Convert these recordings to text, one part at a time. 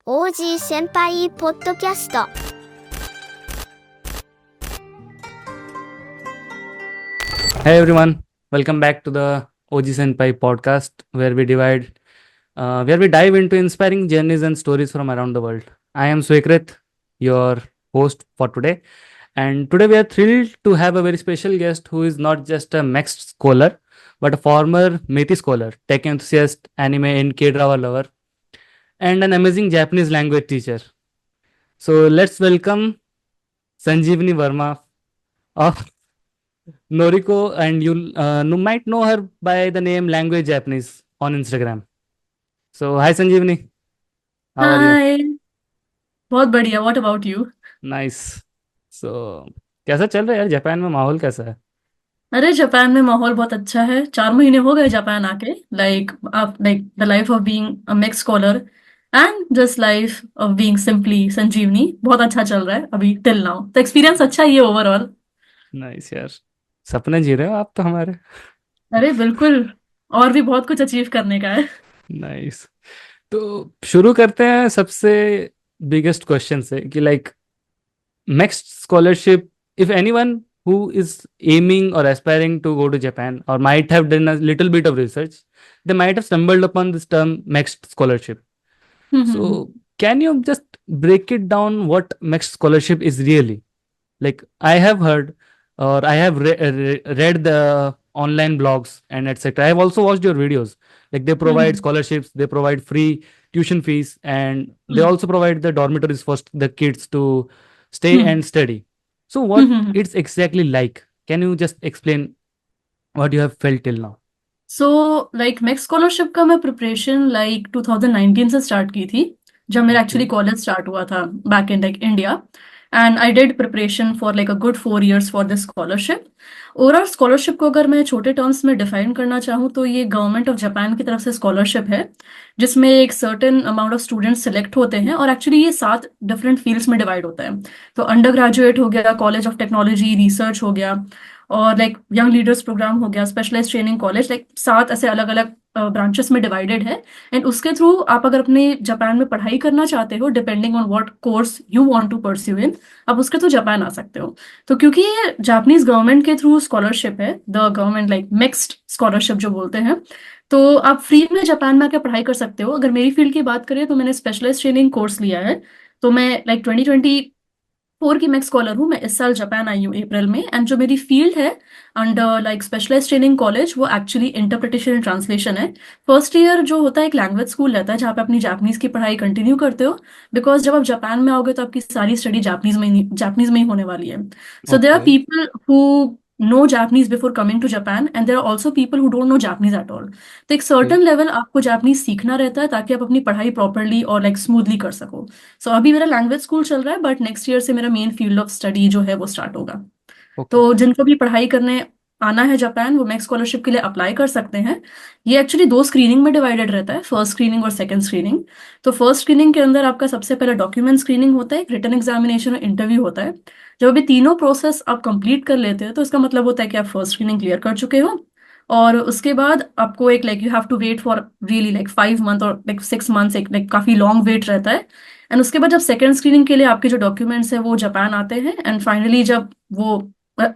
OG 先輩ポッドキャスト。Hey everyone, welcome back to the OG Senpai podcast, where we dive into inspiring journeys and stories from around the world. I am Swekrit, your host for today, and today we are thrilled to have a very special guest who is not just a Mex scholar, but a former Metis scholar, tech enthusiast, anime and K-drama lover, and an amazing Japanese language teacher. So let's welcome Sanjeevani Verma of Noriko, and you might know her by the name Language Japanese on Instagram. So, hi Sanjeevani, how are you? हाय। बहुत बढ़िया। What about you? Nice. सो कैसा चल रहा है यार, Japan में माहौल कैसा है? अरे जापान में माहौल बहुत अच्छा है। 4 महीने हो गए जापान आके। Like the life of being a mix scholar and just life of being simply Sanjeevani बहुत अच्छा चल रहा है अभी टिल नाउ। तो एक्सपीरियंस अच्छा ही है ओवरऑल। नाइस यार, सपने जी रहे हो आप तो हमारे. अरे बिल्कुल। और भी बहुत कुछ अचीव करने का है। नाइस. तो शुरू करते हैं सबसे बिगेस्ट क्वेश्चन से कि like next scholarship, if anyone who is aiming or aspiring to go to Japan or might have done a little bit of research, they might have stumbled upon this term next scholarship. Hmm. So, can you just break it down what Mex scholarship is really? Like, I have heard or I have read the online blogs and etc. I have also watched your videos. Like, they provide hmm. scholarships, they provide free tuition fees, and they hmm. also provide the dormitories for the kids to stay hmm. and study. So, what hmm. it's exactly like? Can you just explain what you have felt till now? So like max scholarship का मैं preparation like 2019 से start की थी, जब मेरा actually Okay. College start हुआ था back in like India. And I did preparation for like a good 4 years for this scholarship. Overall scholarship को अगर मैं छोटे टर्म्स में डिफाइन करना चाहूँ तो ये गवर्नमेंट ऑफ जापान की तरफ से स्कॉलरशिप है, जिसमें एक certain amount of students select होते हैं। और एक्चुअली ये 7 डिफरेंट फील्ड्स में डिवाइड होता है। तो अंडर ग्रेजुएट हो गया, कॉलेज ऑफ टेक्नोलॉजी, रिसर्च हो गया, और लाइक यंग लीडर्स प्रोग्राम हो गया, स्पेशलाइज ट्रेनिंग कॉलेज, लाइक 7 ऐसे अलग अलग ब्रांचेस में डिवाइडेड है। एंड उसके थ्रू आप अगर अपने जापान में पढ़ाई करना चाहते हो, depending on what course you want to pursue in, आप उसके थ्रू जापान आ सकते हो। तो क्योंकि ये जापानीज गवर्नमेंट के थ्रू स्कॉलरशिप है, the government like mixed scholarship जो बोलते हैं, तो आप फ्री में जापान में आकर पढ़ाई कर सकते हो। अगर मेरी फील्ड की बात करें तो मैंने स्पेशलाइज ट्रेनिंग कोर्स लिया है। तो मैं लाइक 2024 की मैं स्कॉलर हूँ। मैं इस साल जापान आई हूँ अप्रैल में। एंड जो मेरी फील्ड है under like specialize training college, वो एक्चुअली इंटरप्रिटेशन एंड ट्रांसलेशन है। फर्स्ट ईयर जो होता है एक लैंग्वेज स्कूल रहता है, जहाँ पे अपनी जापानीज की पढ़ाई कंटिन्यू करते हो। बिकॉज जब आप जापान में आओगे तो आपकी सारी स्टडी जापानीज में ही होने वाली है। So there are Okay. People who know Japanese before coming to Japan, and there are also people who don't know Japanese at all. तो एक Okay. सर्टन लेवल आपको जापानीज सीखना रहता है ताकि आप अपनी पढ़ाई प्रॉपरली और लाइक स्मूथली कर सको। सो अभी मेरा लैंग्वेज स्कूल चल रहा है, बट नेक्स्ट ईयर से मेरा मेन फील्ड ऑफ स्टडी जो है वो स्टार्ट होगा। Okay. तो जिनको भी पढ़ाई करने आना है जापान, वो मैक्स स्कॉलरशिप के लिए अप्लाई कर सकते हैं। ये एक्चुअली 2 स्क्रीनिंग में डिवाइडेड रहता है, फर्स्ट स्क्रीनिंग और सेकंड स्क्रीनिंग। तो फर्स्ट स्क्रीनिंग के अंदर आपका सबसे पहले डॉक्यूमेंट स्क्रीनिंग होता है, एक रिटन एग्जामिनेशन और इंटरव्यू होता है। जब अभी तीनों प्रोसेस आप कंप्लीट कर लेते हैं तो इसका मतलब होता है कि आप फर्स्ट स्क्रीनिंग क्लियर कर चुके हो। और उसके बाद आपको एक like you have to wait for really like 5 month और लाइक 6 मंथ्स, एक लाइक काफी लॉन्ग वेट रहता है। एंड उसके बाद जब सेकंड स्क्रीनिंग के लिए आपके जो डॉक्यूमेंट्स है वो जापान आते हैं, एंड फाइनली जब वो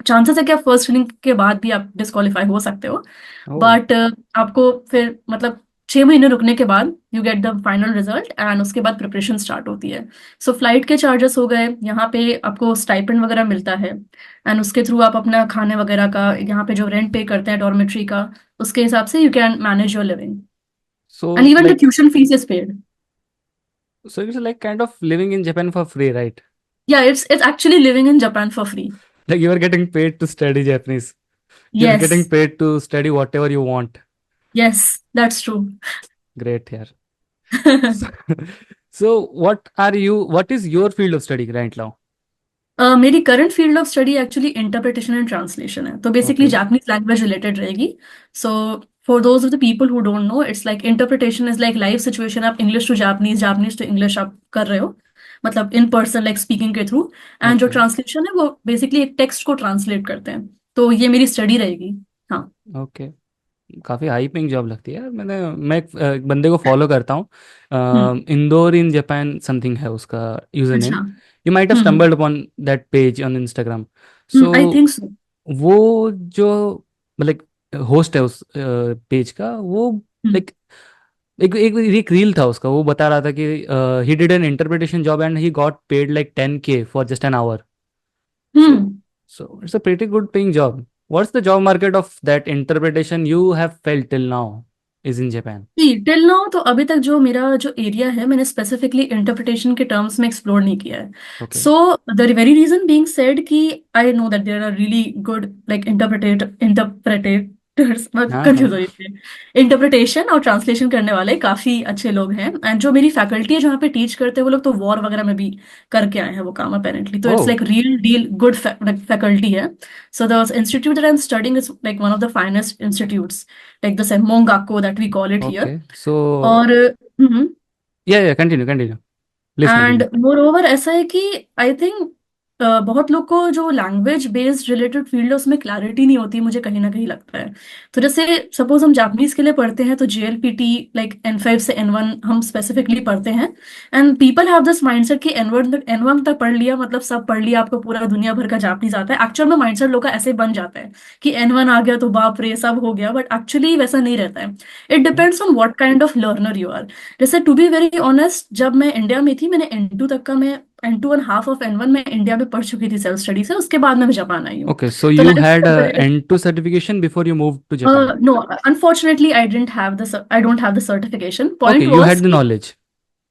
चांसेस है कि आप फर्स्ट स्क्रीनिंग के बाद भी आप डिस्क्वालीफाई हो सकते हो। Oh. बट आपको फिर मतलब 6 महीने रुकने के बाद you get the final result, and उसके बाद प्रिपरेशन स्टार्ट होती है। सो फ्लाइट के चार्जेस हो गए, यहाँ पे आपको स्टाइपेंड वगैरह मिलता है। एंड उसके थ्रू आप अपना खाने वगैरह का, यहाँ पे जो रेंट पे करते हैं डॉर्मेट्री का, उसके हिसाब से you can manage your living. And So, even the like, tuition fees is paid. so it's like kind of living in Japan for free, right? या it's actually living in Japan for free. Like you are getting paid to study Japanese. You're yes. getting paid to study whatever you want. Yes, that's true. Great here. So, so what is your field of study right now? मेरी current field of study actually interpretation and translation है, तो basically Okay. Japanese language related रहेगी। So for those of the people who don't know, it's like interpretation is like live situation, आप English to Japanese, Japanese to English आप कर रहे हो, मतलब in person like speaking के through. And जो Okay. Translation है वो बेसिकली एक टेक्स्ट को ट्रांसलेट करते हैं। तो ये मेरी स्टडी रहेगी। हाँ। Okay. काफी हाई पेइंग जॉब लगती है यार। मैं एक बंदे को फॉलो करता हूँ, हम्म। इंदौर इन जापान समथिंग है उसका यूजर अच्छा। Name. You might have hmm. Stumbled upon that page on Instagram. So I think so. वो जो मतलब होस्ट है उस पेज का, वो लाइक एक एक एक रील था उसका, वो बता रहा था कि he did an interpretation job and he got paid like 10K for just an hour. So, hmm. so it's a pretty good paying job. What's the job market of that interpretation you have felt till now is in Japan? Till now तो अभी तक जो मेरा जो area है मैंने specifically interpretation के terms में एक्सप्लोर नहीं किया है। Okay. So the very reason being said कि I know that there are really good like interpreters, मैं हाँ कंफ्यूज हाँ. हो रही थी। इंटरप्रिटेशन और ट्रांसलेशन करने वाले काफी अच्छे लोग हैं, एंड जो मेरी फैकल्टी है जहाँ पे टीच करते हैं वो लोग तो वॉर वगैरह में भी करके आए हैं वो काम अपेरेंटली, तो it's Oh, like real deal good faculty है। So the institute that I am studying is like one of the finest institutes, like the Mongaku that we call it here. okay. So, और yeah, yeah, continue, continue. Please and continue. More over ऐसा है कि I think बहुत लोग को जो language based related field है उसमें क्लैरिटी नहीं होती, मुझे कहीं ना कहीं लगता है। तो जैसे सपोज हम जापानीज के लिए पढ़ते हैं तो JLPT लाइक N5 से N1 हम स्पेसिफिकली पढ़ते हैं, and people have this mindset कि N1 तक पढ़ लिया मतलब सब पढ़ लिया, आपको पूरा दुनिया भर का जापानीज आता है। एक्चुअल में माइंडसेट लोग का ऐसे बन जाता है कि N1 आ गया तो बाप रे सब हो गया, बट एक्चुअली वैसा नहीं रहता है। It depends on what kind of learner you are. जैसे टू बी वेरी ऑनेस्ट, जब मैं इंडिया में थी मैंने N2 तक का, मैं N2 and half of N1 में इंडिया में पढ़ चुकी थी सेल्फ स्टडी से, उसके बाद मैं जापान आई हूँ। Okay, so तो you that had is a very, N2 certification before you moved to Japan. No unfortunately I don't have the certification. Okay, point you was had the knowledge.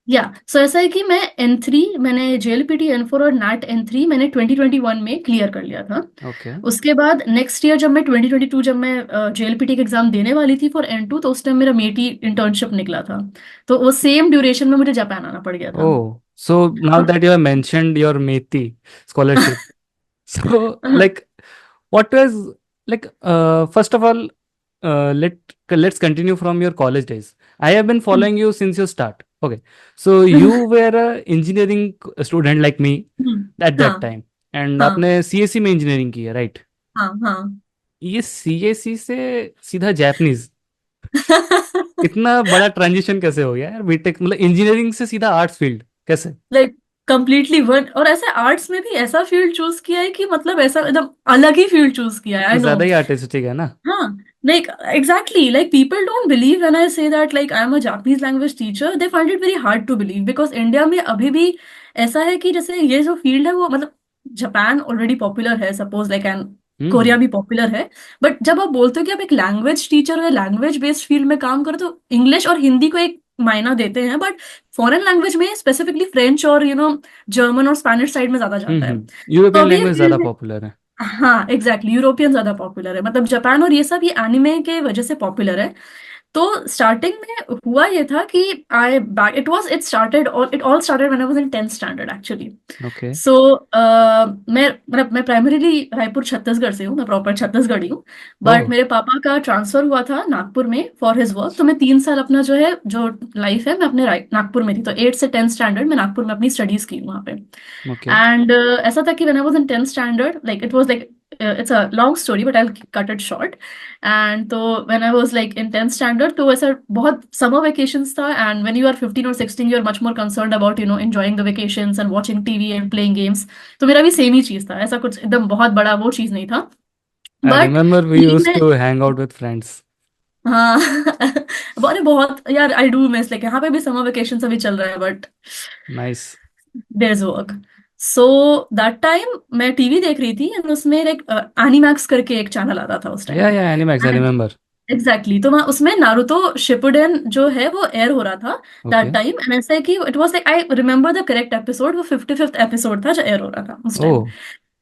या सो ऐसा है कि मैं N3, मैंने JLPT N4 और NAT N3 मैंने 2021 में clear कर लिया था। Okay. उसके बाद नेक्स्ट ईयर जब मैं 2022 जब मैं JLPT का एग्जाम देने वाली थी फॉर N2, तो उस टाइम मेरा मेटी इंटर्नशिप निकला था, तो वो सेम ड्यूरेशन में मुझे जापान आना पड़ गया था। Oh, so now that you have mentioned your METI scholarship, so like what was like first of all, let's continue from your college days. I have been following you since your start. Okay, so you were a engineering student like me at that हाँ time, and हाँ आपने CSE में engineering की है, right? हाँ हाँ। ये CSE से सीधा जापानीज, इतना बड़ा ट्रांजिशन कैसे हो गया यार? बीटेक मतलब इंजीनियरिंग से सीधा आर्ट्स फील्ड कैसे? लाइक कंप्लीटली वन, और ऐसे आर्ट्स में भी ऐसा फील्ड चूज किया है कि मतलब ऐसा एकदम अलग ही फील्ड चूज किया है, आई कुछ नो। ज्यादा ही आर्टिस्टिक है ना? हाँ, like exactly, like people don't believe when I say that like I am a Japanese language teacher, they find it very hard to believe, because India में अभी भी ऐसा है कि जैसे ये जो फील्ड है वो मतलब जापान ऑलरेडी पॉपुलर है सपोज लाइक, एंड कोरिया हम्म. भी पॉपुलर है, बट जब आप बोलते हो कि आप एक लैंग्वेज टीचर या लैंग्वेज बेस्ड फील्ड में काम करो तो इंग्लिश और हिंदी को एक मायना देते हैं, बट फॉरेन लैंग्वेज में स्पेसिफिकली फ्रेंच और जर्मन और स्पेनिश साइड में ज्यादा जाता है। तो यूरोपियन अभी ये लैंग्वेज ज्यादा फील्ड, पॉपुलर है. हाँ एग्जैक्टली, यूरोपियन ज्यादा पॉपुलर है, मतलब जापान और ये सब ये एनिमे के वजह से पॉपुलर है। तो स्टार्टिंग में हुआ ये था कि I back it all started when I was in 10th standard actually. Okay. So मैं प्राइमरीली रायपुर छत्तीसगढ़ से हूँ, मैं प्रॉपर छत्तीसगढ़ी हूँ, बट ओह. मेरे पापा का ट्रांसफर हुआ था नागपुर में फॉर हिज वर्क, तो मैं 3 साल अपना जो है जो लाइफ है मैं अपने नागपुर में थी, तो 8 से 10th स्टैंडर्ड मैं नागपुर में अपनी स्टडीज की हूँ वहाँ पे। ओके. एंड ऐसा था कि when I was in 10th standard like it was like it's a long story but I will cut it short. And तो when I was like in 10th standard तो ऐसा बहुत समर वेकेशंस था, and when you are 15 और 16 you are much more concerned about enjoying the vacations and watching TV and playing games. तो मेरा भी same ही चीज था, ऐसा कुछ एकदम बहुत बड़ा वो चीज नहीं था। आई बट रिमेम्बर वी ठीक यूज्ड में, to hang out with friends. हाँ अरे बहुत यार, आई डू मिस, लाइक यहाँ पे भी समर वेकेशन अभी चल रहा है, but nice. Their work. So that time मैं टीवी देख रही थी एंड उसमें एक एनिमैक्स करके एक चैनल आता था उस टाइम। या एनिमैक्स आई रिमेम्बर. एग्जैक्टली, तो वहाँ उसमें नारुतो शिपुडेन जो है वो एयर हो रहा था दैट ओके. टाइम, एंड ऐसा है कि it was like I remember the correct episode, वो 55th एपिसोड था जो एयर हो रहा था उस टाइम। ओह.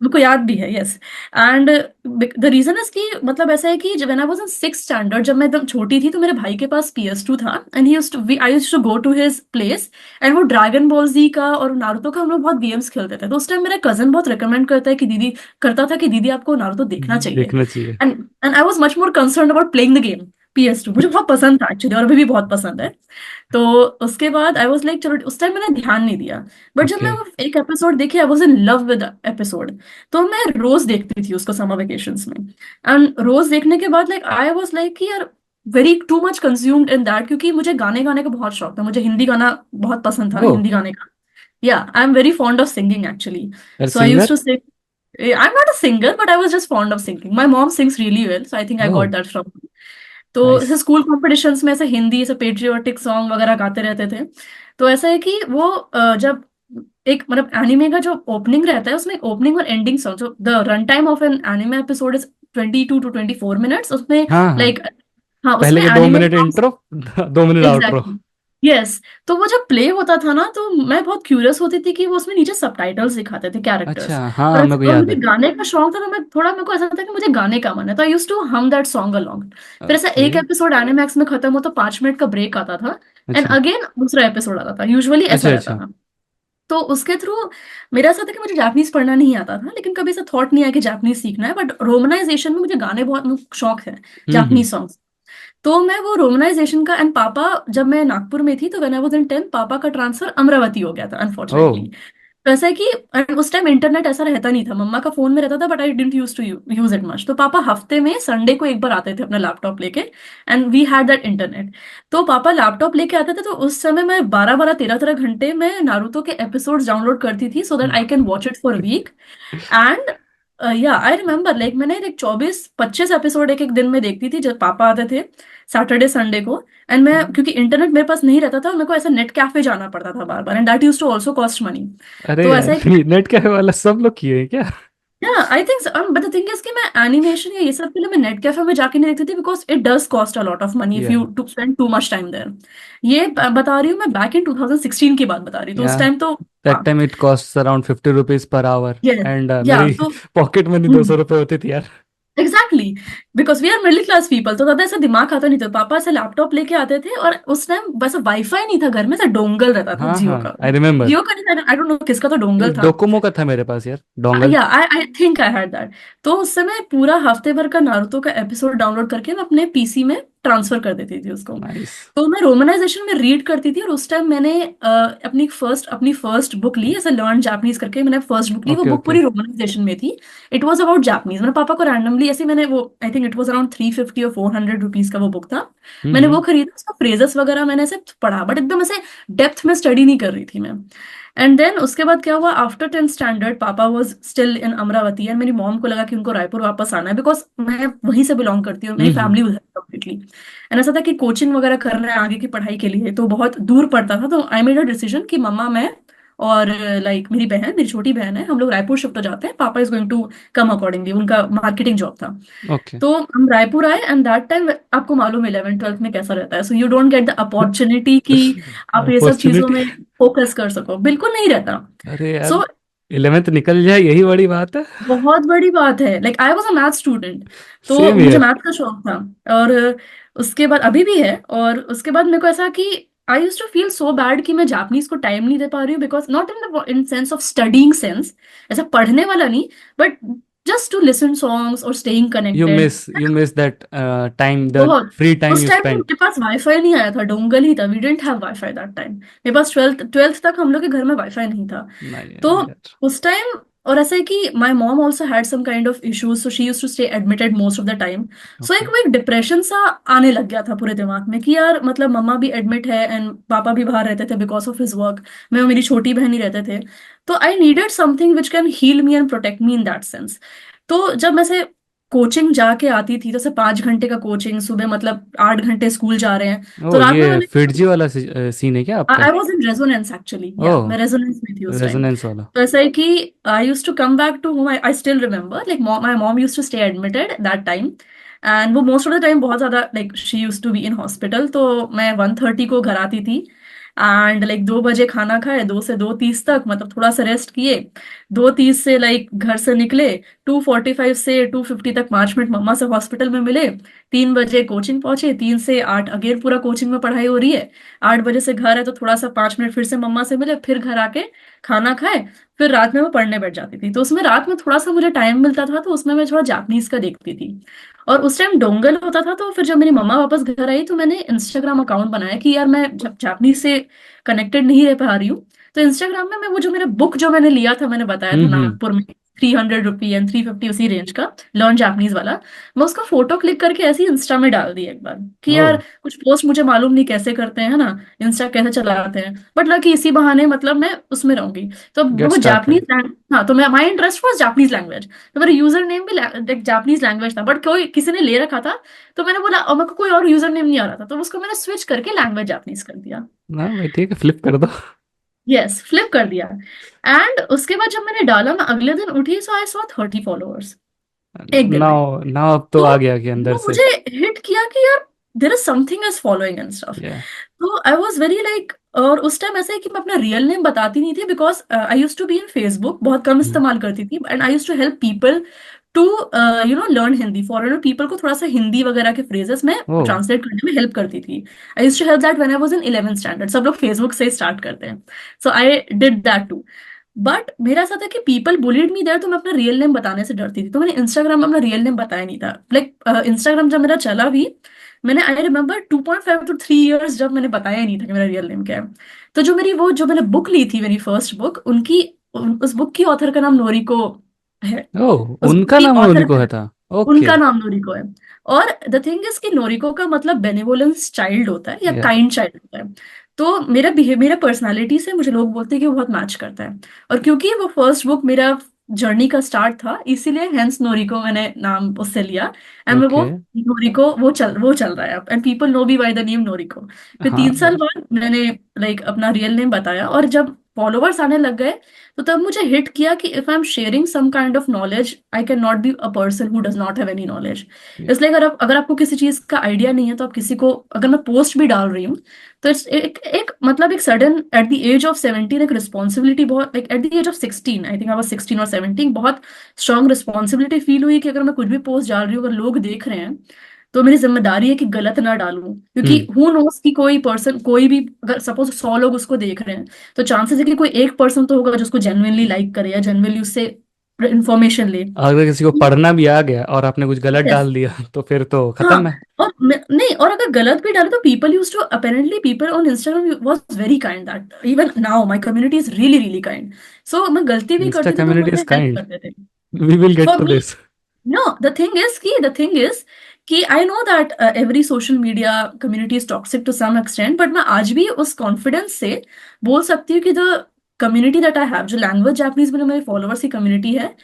मेरे को याद भी है, yes. And the reason is कि मतलब ऐसा है कि जब when I was in 6th standard, जब मैं एकदम छोटी थी तो मेरे भाई के पास PS2 था, and he used to I used to go to his place, and वो ड्रैगन बॉल जी का और नारुतो का हम लोग बहुत गेम्स खेलते थे। तो उस टाइम मेरा कजन बहुत रिकमेंड करता था कि दीदी आपको नारुतो देखना चाहिए, देखना चाहिए. And and I was much more concerned about playing the game PS2, मुझे बहुत पसंद था एक्चुअली और अभी भी बहुत पसंद है। तो उसके बाद आई वाज लाइक चलो, उस टाइम मैंने ध्यान नहीं दिया, बट जब मैं ओके. वो एक एपिसोड देखी आई was in love with episode. तो मैं रोज देखती थी उसको समर वेकेशंस में, एंड रोज देखने के बाद लाइक आई वाज लाइक कि यार very too much consumed in that, क्योंकि मुझे गाने गाने का बहुत शौक था, मुझे हिंदी गाना बहुत पसंद था, ओ, हिंदी गाने का। Yeah I am very fond of singing actually. So I use singer. To sing. I am not a singer but I was just fond of singing. My mom sings really well, so I think I oh, got that from. तो nice. ऐसे school competitions में ऐसे हिंदी ऐसे patriotic song वगैरह गाते रहते थे। तो ऐसा है कि वो जब एक मतलब एनिमे का जो ओपनिंग रहता है, उसमें ओपनिंग और एंडिंग सॉन्ग, जो the run time of an anime episode is 22 to 24 minutes, उसमें हाँ हाँ, लाइक, हाँ पहले उसमें के दो anime minute songs. Intro, 2 minute outro. Exactly. Yes. तो वो जब प्ले होता था ना, तो मैं बहुत क्यूरियस होती थी कि वो उसमें नीचे सबटाइटल्स दिखाते थे अच्छा, कैरेक्टर्स। हाँ मेरे को और याद मुझे है। गाने का शौक था, तो मैं थोड़ा, मेरे को ऐसा था कि मुझे गाने का मन है, तो आई यूज टू हम दैट सॉन्ग अलोंग। फिर ऐसा ओके। एक एपिसोड एनिमैक्स में खत्म हो तो 5 मिनट का ब्रेक आता था, एंड अच्छा अगेन दूसरा एपिसोड आता था, यूजुअली ऐसा अच्छा रहता अच्छा। था। तो उसके थ्रू मेरा ऐसा था कि मुझे जापानीज पढ़ना नहीं आता था, लेकिन कभी ऐसा थॉट नहीं आया कि जापानीज सीखना है, बट रोमनाइजेशन में मुझे गाने बहुत शौक है, हम्म। Japanese songs. तो मैं वो रोमनाइजेशन का, एंड पापा, जब मैं नागपुर में थी तो when I was in 10th, पापा का ट्रांसफर अमरावती हो गया था ओ, अनफॉर्चुनेटली। तो ऐसा है कि उस टाइम इंटरनेट ऐसा रहता नहीं था, मम्मा का फोन में रहता था but I didn't use to use it much. तो पापा हफ्ते में संडे को एक बार आते थे अपना लैपटॉप लेके, and we had that internet. तो पापा लैपटॉप लेके आते थे, तो उस समय मैं 12 12 13 13 घंटे में नारुतो के एपिसोड्स डाउनलोड करती थी, so that I can watch it for week. And yeah I remember like मैंने लाइक 24 25 एपिसोड एक एक दिन में देखती थी जब पापा आते थे सैटरडे संडे को। एंड मैं, क्योंकि इंटरनेट मेरे पास नहीं रहता था, मेरे को ऐसा नेट कैफे जाना पड़ता था बार बार, and that use to also cost money. अरे तो ऐसा यार, है कि, नेट कैफे वाला सब लोग किए हैं क्या? या I think, but the thing is कि मैं एनिमेशन या ये सब के लिए मैं नेट कैफे में जाके नहीं देखती थी, because it does cost a lot of money if या you to spend too much time there. ये बता रही हूँ मैं, बैक इन 2016 की बात बता रही हूँ, तो या उस टाइम तो, दैट हाँ। Time it cost around 50 rupees per hour, yes. And या मेरी तो, पॉकेट मनी 200 रुपये होती थी यार। Exactly, because we are middle class people, तो ज्यादा ऐसा दिमाग आता नहीं था। पापा ऐसे लैपटॉप लेके आते थे, और उस टाइम वैसे वाईफाई नहीं था घर में, ऐसा डोंगल रहता था हाँ जियो हाँ, का। I remember. जियो का नहीं था, आई डोंट नो किसका तो डोंगल था। डोकोमो का था मेरे पास यार, डोंगल। या आई थिंक आई हैड दैट। तो उस समय पूरा हफ्ते भर का नारुतो का एपिसोड डाउनलोड करके मैं अपने पीसी में ट्रांसफर कर देती थी उसको। नाइस। तो मैं रोमनाइजेशन में रीड करती थी, और उस टाइम मैंने अपनी फर्स्ट बुक ली ऐसे लर्न जापानीज करके, मैंने फर्स्ट बुक ली, वो ओके बुक ओके। पूरी रोमनाइजेशन में थी। It was about Japanese. मैंने पापा को रैंडमली ऐसे मैंने वो, I think it was around 350 और 400 रुपीज का वो बुक था। मैंने वो हम्म। खरीदा, उसका फ्रेजेस वगैरह मैंने ऐसे पढ़ा, बट एकदम ऐसे डेप्थ में स्टडी नहीं कर रही थी मैं। एंड देन उसके बाद क्या हुआ, आफ्टर 10th स्टैंडर्ड पापा was still in Amravati, and मेरी मॉम को लगा कि उनको रायपुर वापस आना है, बिकॉज मैं वहीं से बिलोंग करती हूँ, मेरी हम्म। फैमिली उधर कंप्लीटली। एंड ऐसा था कि कोचिंग वगैरह कर रहे हैं आगे की पढ़ाई के लिए, तो बहुत दूर पड़ता था। तो आई मेड अ डिसीजन कि मम्मा, मैं और लाइक मेरी बहन, मेरी छोटी बहन है, हम लोग रायपुर शिफ्ट हो जाते हैं, पापा is going to come accordingly, उनका मार्केटिंग जॉब था। ओके। तो हम रायपुर आए, एंड दैट टाइम आपको मालूम है 11th 12th में कैसा रहता है, so you don't get the opportunity कि आप ये सब चीजों अपॉर्चुनिटी। में फोकस कर सको, बिल्कुल नहीं रहता। अरे यार, सो 11th निकल जाए यही बड़ी बात है। बहुत बड़ी बात है, like I was a math student, तो सेम मुझे ईयर। मैथ का शौक था। और उसके बाद अभी भी है, और उसके बाद मेरे को ऐसा कि I use to feel so bad कि मैं जापानीज को टाइम नहीं दे पा रही हूँ, because not in sense of studying sense, ऐसा पढ़ने वाला नहीं, but just to listen songs और staying connected. You miss that time, the बहुत। फ्री टाइम उस यू टाइम पे स्पेंट। मेरे पास वाईफाई नहीं आया था, डोंगल ही था, we didn't have wifi that time. मेरे पास ट्वेल्थ तक हम लोग के घर में वाईफाई नहीं था। नहीं तो यार। उस टाइम, और ऐसा है कि my mom also had some kind of issues, so she use to stay admitted most of the time. So okay. एक वो एक डिप्रेशन सा आने लग गया था पूरे दिमाग में कि यार मतलब मम्मा भी एडमिट है, एंड पापा भी बाहर रहते थे बिकॉज ऑफ हिज वर्क, मैं और मेरी छोटी बहन ही रहते थे। तो I needed something which can heal me and protect me in that sense. तो जब मैं से कोचिंग जाके आती थी, जैसे 5 घंटे का कोचिंग सुबह, मतलब 8 घंटे स्कूल जा रहे हैं, तो ओ, रात में ये मैंने, फिटजी वाला सीन है क्या आपका? I was in Resonance actually, oh, या मैं रेजोनेंस में थी उस टाइम। रेजोनेंस वाला। तो ऐसा है कि I use to come back to home, I still remember like my mom use to stay admitted that time, and वो मोस्ट ऑफ द टाइम बहुत ज्यादा like she use to be in hospital. तो मैं 1:30 को घर आती थी, and like 2 बजे खाना खाए, 2 से 2:30 तक, मतलब थोड़ा सा रेस्ट किए, 2:30 से लाइक घर से निकले, 2:45 से 2:50 तक 5 मिनट मम्मा से हॉस्पिटल में मिले, 3 बजे कोचिंग पहुंचे, 3 से 8 अगेन पूरा कोचिंग में पढ़ाई हो रही है, 8 बजे से घर है तो थोड़ा सा 5 मिनट फिर से मम्मा से मिले, फिर घर आके खाना खाए, फिर रात में मैं पढ़ने बैठ जाती थी। तो उसमें रात में थोड़ा सा मुझे टाइम मिलता था, तो उसमें मैं थोड़ा जापानीज का देखती थी। और उस टाइम डोंगल होता था, तो फिर जब मेरी मम्मा वापस घर आई, तो मैंने इंस्टाग्राम अकाउंट बनाया कि यार मैं जब जापानीज से कनेक्टेड नहीं रह पा रही हूँ, तो इंस्टाग्राम में मैं वो जो मेरा बुक जो मैंने लिया था, मैंने बताया था हम्म। नागपुर में, ₹300 एंड 350 उसी रेंज का, लर्न जापानीज वाला। मैं उसका फोटो क्लिक करके ऐसे ही इंस्टा में डाल दी एक बार कि ओह, यार कुछ पोस्ट मुझे मालूम नहीं कैसे करते हैं, है ना, इंस्टा कैसे चलाते हैं, बट लकी इसी बहाने मतलब मैं उसमें रहूंगी। तो गेट वो स्टार्टेड। जापानीज, हाँ, तो मैं my interest was Japanese language, तो मेरा यूजर नेम भी जापानीज लैंग्वेज था, बट कोई किसी ने ले रखा था, तो मैंने बोला, और मेरे को कोई और यूजर नेम नहीं आ रहा था, तो उसको मैंने स्विच करके लैंग्वेज जापानीज कर दिया। ना भाई ठीक है, फ्लिप कर दो। यस, फ्लिप कर दिया। एंड उसके बाद जब मैंने डाला, मैं अगले दिन उठी, सो आई सॉ 30 फॉलोअर्स एक दिन में। नाउ नाउ अब तो तो आ गया कि अंदर वो से। मुझे हिट किया कि यार there is something is following and stuff. Yeah तो आई वाज वेरी लाइक, और उस टाइम ऐसा है कि मैं अपना रियल नेम बताती नहीं थी, because I use to be in Facebook, बहुत कम इस्तेमाल करती थी, and I use to help people to learn Hindi, foreigner people को थोड़ा सा हिंदी वगैरह के फ्रेजेस में ओ ट्रांसलेट करने में हेल्प करती थी। I use to help that when I was in 11th standard. सब लोग फेसबुक से स्टार्ट करते हैं, so I did that too. But मेरा ऐसा था कि पीपल बुलिड मी देयर, तो मैं अपना रियल नेम बताने से डरती थी, तो मैंने इंस्टाग्राम में अपना रियल नेम बताया नहीं था। लाइक इंस्टाग्राम जब मेरा चला भी, मैंने, आई रिमेम्बर 2.5 to 3 years जब मैंने बताया ही नहीं था कि मेरा रियल नेम क्या है। तो जो मैंने बुक ली थी, मेरी फर्स्ट बुक, उस बुक की ऑथर का नाम नोरिको है। ओ, उस बुक उनका की नाम ऑथर, उनको है था। ओके। उनका नाम नोरिको है। और द थिंग इज कि नोरिको का मतलब बेनेवोलेंस चाइल्ड होता है या या काइंड चाइल्ड होता है। तो मेरा बिहेव, मेरा पर्सनालिटी से मुझे लोग बोलते हैं कि वो बहुत मैच करता है। और क्योंकि वो फर्स्ट बुक मेरा जर्नी का स्टार्ट था, इसीलिए हेंस नोरिको मैंने नाम उससे लिया। एंड मैं वो ओके। नोरिको, वो चल रहा है अब, and people know me by the name Noriko. फिर हाँ 3 साल बाद मैंने लाइक अपना रियल नेम बताया, और जब फॉलोवर्स आने लग गए, तो तब मुझे हिट किया कि if I am sharing some kind of knowledge, I can not be a person who does not have any knowledge. इसलिए अगर आपको किसी चीज का आइडिया नहीं है, तो आप किसी को, अगर मैं पोस्ट भी डाल रही हूँ, तो इट्स एक मतलब एक sudden, at the age of 17, एक रिस्पॉन्सिबिलिटी, बहुत like at the age of 16, I think I was 16 और 17, बहुत स्ट्रांग रिस्पॉन्सिबिलिटी फील हुई कि अगर मैं कुछ भी पोस्ट डाल रही हूँ, अगर लोग देख रहे हैं, तो मेरी जिम्मेदारी है कि गलत ना डालूं, क्योंकि हम्म। हु नोस कि कोई पर्सन, कोई भी, अगर सपोज 100 लोग उसको देख रहे हैं, तो चांसेस है कि कोई एक पर्सन तो होगा जो उसको जेन्युइनली लाइक करे या जेन्युइनली उससे इंफॉर्मेशन ले। अगर किसी को पढ़ना भी आ गया और आपने कुछ गलत यस। डाल दिया तो फिर तो हाँ, खत्म है। और नहीं, और अगर गलत भी डाले, तो people use to, apparently people on Instagram was very kind, that even now my community is really really kind. So मैं गलती भी इंस्टा करती थी तो कम्युनिटी इज मुझे हेल्प काइंड। करते थे। We will get for to me, this. no, the thing is कि I know that every social media community is toxic to some extent, but मैं आज भी उस कॉन्फिडेंस से बोल सकती हूँ कि the community that I have, जो लैंग्वेज जापानीज में जो मेरे फॉलोअर्स की कम्युनिटी है,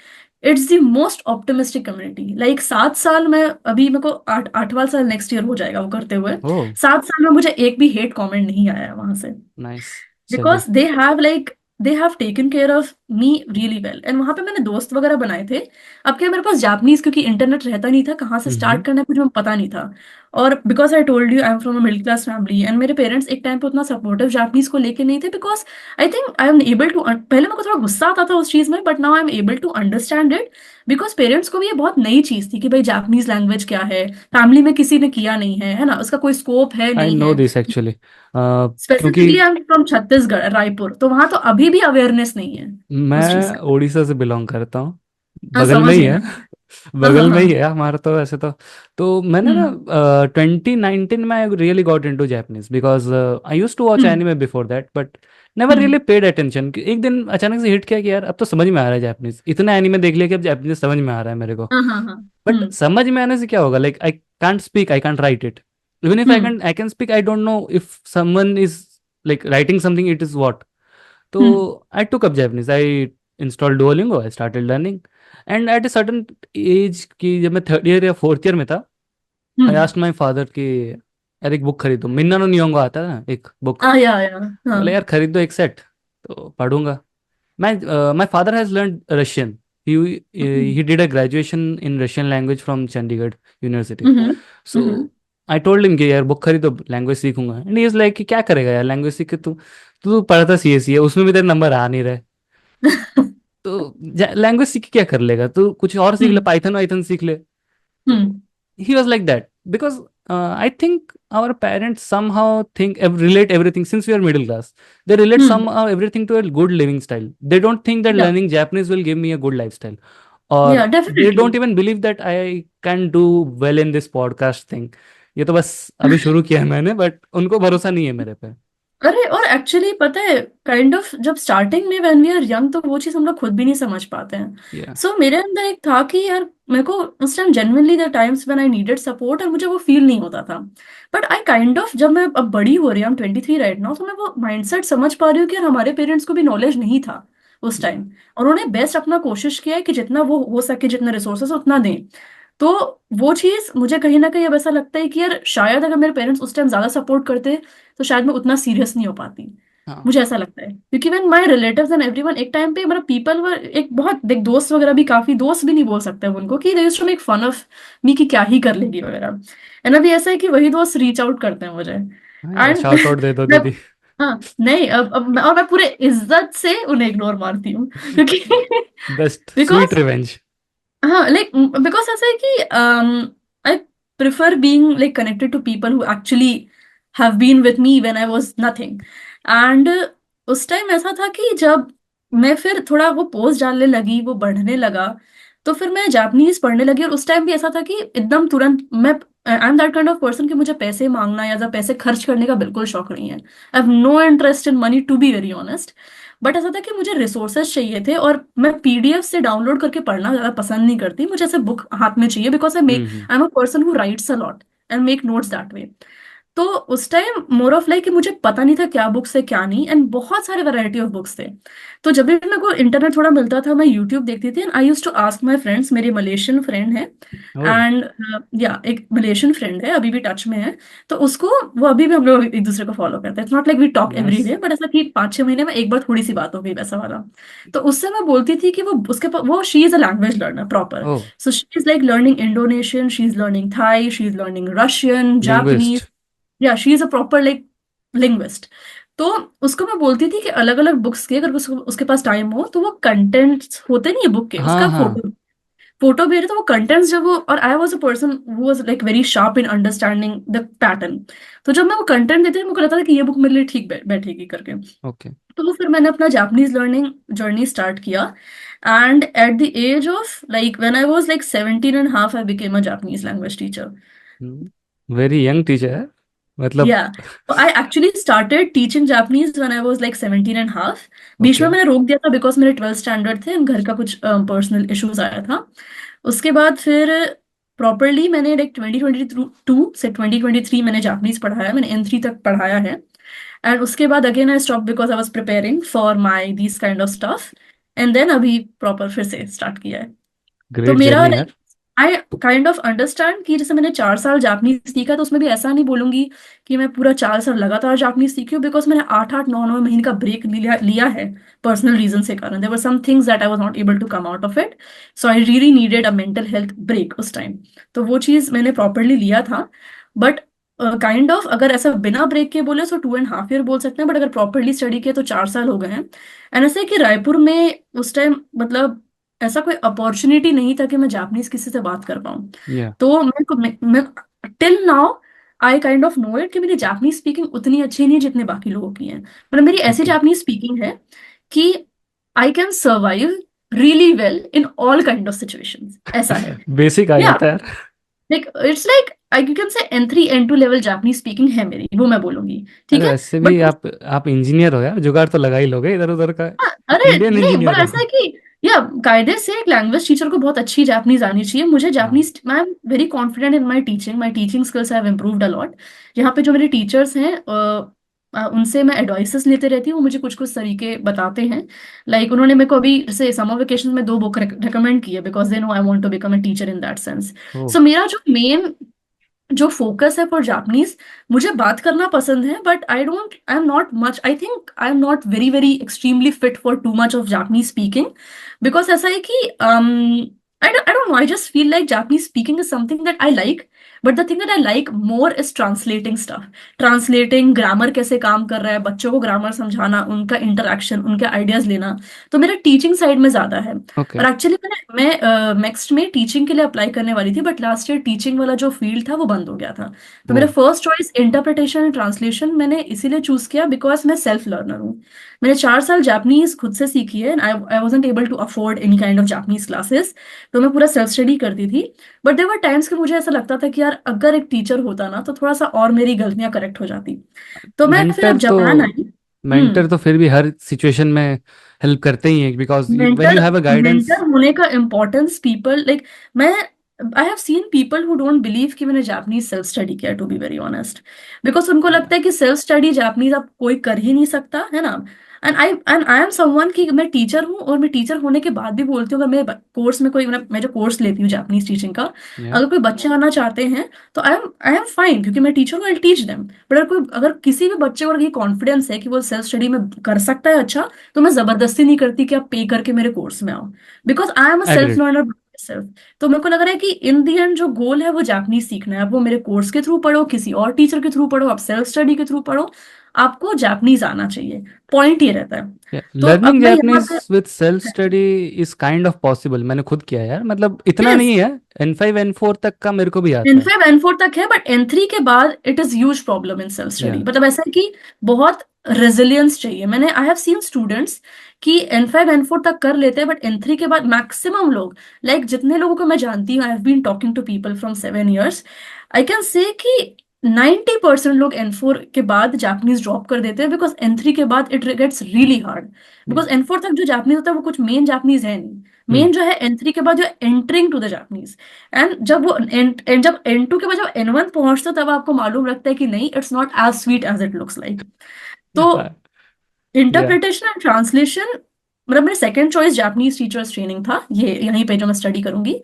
it's the most optimistic community. Like 7 साल में, अभी मेरे को 8वां साल नेक्स्ट ईयर हो जाएगा वो करते हुए, ओ 7 साल में मुझे एक भी हेट कमेंट नहीं आया वहां से, नाइस। चलिए। Because they have taken care of me really well. And वहां पे मैंने दोस्त वगैरह बनाए थे। अब क्या, मेरे पास जापानीज, क्योंकि इंटरनेट रहता नहीं था, कहाँ से हम्म। स्टार्ट करना है कुछ मुझे पता नहीं था। और because I told you, I am from a middle class family, एंड मेरे पेरेंट्स एक टाइम पे उतना सपोर्टिव जापानीज को लेके नहीं थे, because I think I am able to, पहले मेरे को थोड़ा गुस्सा आता था उस चीज में, but now I am able to understand it, because parents को भी ये बहुत नई चीज थी कि भाई जापानीज लैंग्वेज क्या है, फैमिली में किसी ने किया नहीं है, है ना, उसका कोई स्कोप है आई नहीं नो है। दिस एक्चुअली, क्योंकि specifically I am from Chhattisgarh, Raipur, तो वहां तो अभी भी अवेयरनेस नहीं है उस चीज मैं का। उड़ीसा से बिलोंग करता हूँ। हाँ, बगल में समझ ही गए है। ना। हाँ, हाँ, बगल में हाँ। ही है हमारा तो वैसे तो मैंने ना हम्म, 2019 में I really got into Japanese because I used to watch hmm, anime before that but never hmm. Really paid attention. एक दिन अचानक से हिट किया कि यार अब तो समझ में आ रहा है जापानीज, इतना एनिमे देख लिया कि अब जापानीज समझ में आ रहा है मेरे को। हाँ, हाँ, हाँ। बट हम्म, समझ में आने से क्या होगा, like I can't speak, I can't right it. Even if hmm, I can speak, I don't know if someone is like writing something, it is what. तो हम्म, I took up Japanese. I installed Duolingo. I started learning. And at a certain age कि जब मैं third year या fourth year में था, I hmm. asked my father कि यार एक बुक खरीदो, मिन्ना नो नियोंगो आता है ना एक बुक। आया, हाँ। बोले यार खरीद दो एक सेट, तो पढ़ूंगा मैं। My father has learn Russian. Hmm, he did a graduation in Russian language from Chandigarh University. Hmm, So hmm. I told him कि यार बुक खरीदो, लैंग्वेज सीखूंगा। एंड ही इज लाइक कि क्या करेगा यार लैंग्वेज सीख के, तू तू पढ़ता सीएसई है, उसमें भी तेरे नंबर आ नहीं रहे, तो लैंग्वेज सीख के क्या कर लेगा, तू कुछ और सीख ले, हम्म, पाइथन वाइथन सीख ले। तो hmm. He was like that because I think our parents somehow think relate everything, since we are middle class, they relate hmm. somehow everything to a good living style. They don't think that या learning Japanese will give me a good lifestyle, or या they definitely. don't even believe that I can do well in this podcast thing. ये तो बस अभी शुरू किया है मैंने, बट उनको भरोसा नहीं है मेरे पे। अरे और एक्चुअली पता है काइंड ऑफ जब स्टार्टिंग में व्हेन वी आर यंग तो वो चीज हम लोग खुद भी नहीं समझ पाते हैं। या सो मेरे अंदर एक था कि यार मेरे को उस time genuinely the times when I needed support और मुझे वो फील नहीं होता था। बट आई काइंड ऑफ जब मैं अब बड़ी हो रही हूँ 23 राइट नाउ, तो मैं वो माइंडसेट समझ पा रही हूँ कि यार हमारे पेरेंट्स को भी नॉलेज नहीं था उस या टाइम, और उन्होंने बेस्ट अपना कोशिश किया है कि जितना वो हो सके जितना रिसोर्सेस उतना दें। तो वो चीज मुझे कहीं ना कहीं अब ऐसा लगता है कि यार शायद अगर मेरे पेरेंट्स उस टाइम ज्यादा सपोर्ट करते तो शायद मैं उतना सीरियस नहीं हो पाती। हाँ मुझे ऐसा लगता है क्योंकि when my relatives and everyone एक टाइम पे मतलब पीपल वर एक बहुत देख दोस्त वगैरह भी काफी दोस्त भी नहीं बोल सकते अब उनको कि they used to make fun of me कि क्या ही कर लेगी वगैरह। एंड अभी ऐसा है कि वही दोस्त रीच आउट करते हैं मुझे हाँ यार, एंड शाउट आउट दे दो मैं दीदी। हाँ नहीं अब और मैं पूरे इज्जत से उन्हें इग्नोर मारती हूँ क्योंकि बेस्ट स्वीट बिकॉज रिवेंज। हाँ लाइक बिकॉज ऐसा है कि I prefer being like connected to people who actually have been with me when I was nothing. And उस टाइम ऐसा था कि जब मैं फिर थोड़ा वो पोस्ट डालने लगी वो बढ़ने लगा तो फिर मैं जापानीज पढ़ने लगी, और उस टाइम भी ऐसा था कि एकदम तुरंत मैं आई am that kind of person कि मुझे पैसे मांगना या जो पैसे खर्च करने का बिल्कुल शौक नहीं है। I have no interest in money to be very honest. But ऐसा था कि मुझे रिसोर्सेज चाहिए थे और मैं पीडीएफ से डाउनलोड करके पढ़ना ज्यादा पसंद नहीं करती, मुझे ऐसे बुक हाथ में चाहिए because hmm. I am a person who rights a lot and make notes that way. तो उस टाइम मोर ऑफ लाइक कि मुझे पता नहीं था क्या बुक्स है क्या नहीं, एंड बहुत सारे वैरायटी ऑफ बुक्स थे। तो जब भी मेरे को इंटरनेट थोड़ा मिलता था मैं यूट्यूब देखती थी and I use to ask my friends. मेरी मलेशियन फ्रेंड है ओ एंड या एक मलेशियन फ्रेंड है अभी भी टच में है। तो उसको वो अभी भी हम लोग एक दूसरे को फॉलो करते हैं। It's not like we talk every nice. Day but ऐसा कि 5-6 महीने में एक बार थोड़ी सी बात हो गई वैसा वाला। तो उससे मैं बोलती थी कि वो she is a language learner proper. Oh so she is like learning Indonesian, she is learning Thai, she is learning Russian, linguist. Japanese. या she is a proper like linguist. तो उसको मैं बोलती थी कि अलग अलग बुक्स के अगर उसके पास टाइम हो तो वो कंटेंट्स होते नहीं है बुक के हाँ उसका हाँ। फोटो फोटो भेजे तो वो कंटेंट्स जब वो, और I was a person who was like very sharp in understanding the pattern. तो जब मैं वो कंटेंट देती थी मुझे लगता था कि ये बुक मेरे लिए ठीक बैठेगी करके। ओके। तो फिर मैंने अपना जापानीज लर्निंग जर्नी स्टार्ट किया and at the age of like when I was like 17 and a half I became a Japanese language teacher. Very young teacher है मतलब। Yeah. So I actually started teaching Japanese when I was like 17 and half. बीच में okay. मैंने रोक दिया था because मेरे 12th standard थे and घर का कुछ पर्सनल इश्यूज आया था। उसके बाद फिर प्रॉपरली मैंने लाइक 2022 से 2023 मैंने जापानीज पढ़ाया, मैंने N3 तक पढ़ाया है। एंड उसके बाद again I stop because I was preparing for my these kind of stuff. And then अभी प्रॉपर फिर से स्टार्ट किया है। तो ग्रेट मेरा जर्नी यार। आई काइंड ऑफ अंडरस्टैंड कि जैसे मैंने 4 साल जापानीज सीखा तो उसमें भी ऐसा नहीं बोलूंगी कि मैं पूरा 4 साल लगातार जापानीज सीखी हूँ बिकॉज मैंने 8-8 9 9 महीने का ब्रेक लिया है पर्सनल रीजन के कारण। There were some things that I was not able to come out of it. So I really needed a mental health break उस टाइम। तो वो चीज मैंने प्रॉपरली लिया था। बट काइंड ऑफ अगर ऐसा बिना ब्रेक के बोले तो 2.5 ईयर बोल सकते हैं, बट अगर प्रॉपरली स्टडी किया तो 4 साल हो गए हैं। एंड ऐसे है कि रायपुर में उस टाइम मतलब ऐसा कोई अपॉर्चुनिटी नहीं था कि मैं जापानीज किसी से बात कर पाऊँ। या तो मेरे को मैं till now I kind of know it कि मेरी जापानीज स्पीकिंग उतनी अच्छी नहीं है जितने बाकी लोगों की है। मतलब मेरी ऐसी ओके। जापानीज स्पीकिंग है कि I can survive really well in all kind of situations ऐसा है। बेसिक आ या जाता है यार। Like it's like I you can say N3 N2 level Japanese speaking है मेरी, वो मैं बोलूंगी। ठीक अरे है। वैसे भी बट आप इंजीनियर हो यार, जुगाड़ तो लगा ही लोगे इधर उधर का। हाँ, अरे इंडियन नहीं इंजीनियर बट हो। ऐसा है कि या कायदे से एक लैंग्वेज टीचर को बहुत अच्छी जापानीज आनी चाहिए। मुझे हाँ। Japanese I am very confident in my teaching skills have improved a lot. यहाँ पे जो मेरे टीचर्स हैं उनसे मैं एडवाइसेस लेते रहती हूँ, मुझे कुछ कुछ तरीके बताते हैं। लाइक उन्होंने मेरे को अभी जैसे समर वेकेशन में 2 बुक रिकमेंड की है because they know I want to become a teacher in that sense. Oh so मेरा जो मेन जो फोकस है फॉर जापानीज, मुझे बात करना पसंद है but I am not much, I think I am not very very extremely fit for too much of Japanese speaking. Because ऐसा है कि I don't know, I just feel like Japanese speaking is something that I like, but the thing that I like more is translating stuff. Translating grammar कैसे काम कर रहा है, बच्चों को ग्रामर समझाना, उनका इंटरेक्शन, उनके आइडियाज लेना। तो मेरा टीचिंग साइड में ज्यादा है। ओके। और एक्चुअली मैं नेक्स्ट में टीचिंग के लिए अप्लाई करने वाली थी बट लास्ट ईयर टीचिंग वाला जो फील्ड था वो बंद हो गया था। तो ओ मेरा first choice interpretation and translation मैंने इसीलिए चूज किया बिकॉज मैं सेल्फ लर्नर हूँ। मैंने 4 साल जापानीज खुद से सीखी है, and I wasn't able to afford any kind of Japanese classes, तो मैं पूरा सेल्फ स्टडी करती थी। बट देयर वर टाइम्स कि मुझे ऐसा लगता था कि यार अगर एक टीचर होता ना तो थोड़ा सा और मेरी गलतियां करेक्ट हो जाती। तो मैं फिर मेंटर अब तो जापान आई। मेंटर तो फिर भी हर सिचुएशन में हेल्प करते ही हैं, because when mentor you have a guidance. Mentor होने का इम्पोर्टेंस पीपल लाइक, मैं I have seen people who don't believe कि मैंने जापानीज सेल्फ स्टडी किया, to be very honest, because उनको लगता है कि सेल्फ स्टडी जापानीज अब कोई कर ही नहीं सकता है ना। एंड आई एम समवन कि मैं टीचर हूँ, और मैं टीचर होने के बाद भी बोलती हूँ, अगर मेरे कोर्स में कोई मैं जो कोर्स लेती हूँ जापानीज टीचिंग का, या अगर कोई बच्चे आना चाहते हैं तो आई एम फाइन, क्योंकि मैं टीचर हूँ, आई टीच देम। बट अगर किसी भी बच्चे को अगर ये कॉन्फिडेंस है कि वो सेल्फ स्टडी में कर सकता है अच्छा, तो मैं जबरदस्ती नहीं करती कि आप पे करके मेरे कोर्स में आओ, because I am a self agreed. Learner self. तो मेरे को लग रहा है कि इन दी एंड जो गोल है वो जापानीज सीखना है। अब वो मेरे कोर्स के थ्रू पढ़ो, किसी और टीचर के थ्रू पढ़ो, आप सेल्फ स्टडी के थ्रू पढ़ो, आपको जापानीज आना चाहिए। पॉइंट ये रहता है। तो अब लर्निंग मैं यहाँ जापानीज पे with self study is kind of possible. मैंने खुद किया है यार, मतलब इतना यस, नहीं है। N5 N4 तक का मेरे को भी आता है। N5 N4 तक है, बट N3 के बाद it is huge problem in self या स्टडी। मतलब ऐसा है कि बहुत रेजिलियंस चाहिए। मैंने आई हैव सीन स्टूडेंट्स कि N5 N4 तक कर लेते हैं, बट N3 के बाद मैक्सिमम लोग, लाइक जितने लोगों को मैं जानती हूँ, I have been talking to people from 7 years, I can say कि 90% लोग N4 के बाद जापानीज ड्रॉप कर देते हैं, बिकॉज N3 के बाद it gets really hard. Because N4 तक जो जापानीज होता है वो कुछ मेन जापानीज है नहीं, हम्म मेन जो है N3 के बाद जो entering to the Japanese. And जब N2 के बाद जब N1 पहुंचते हो, तब आपको मालूम लगता है कि नहीं, it's not as sweet as it looks like. तो या इंटरप्रिटेशन एंड ट्रांसलेशन, मतलब मेरा second choice Japanese teachers training था, ये यहीं पे जो मैं स्टडी करूंगी।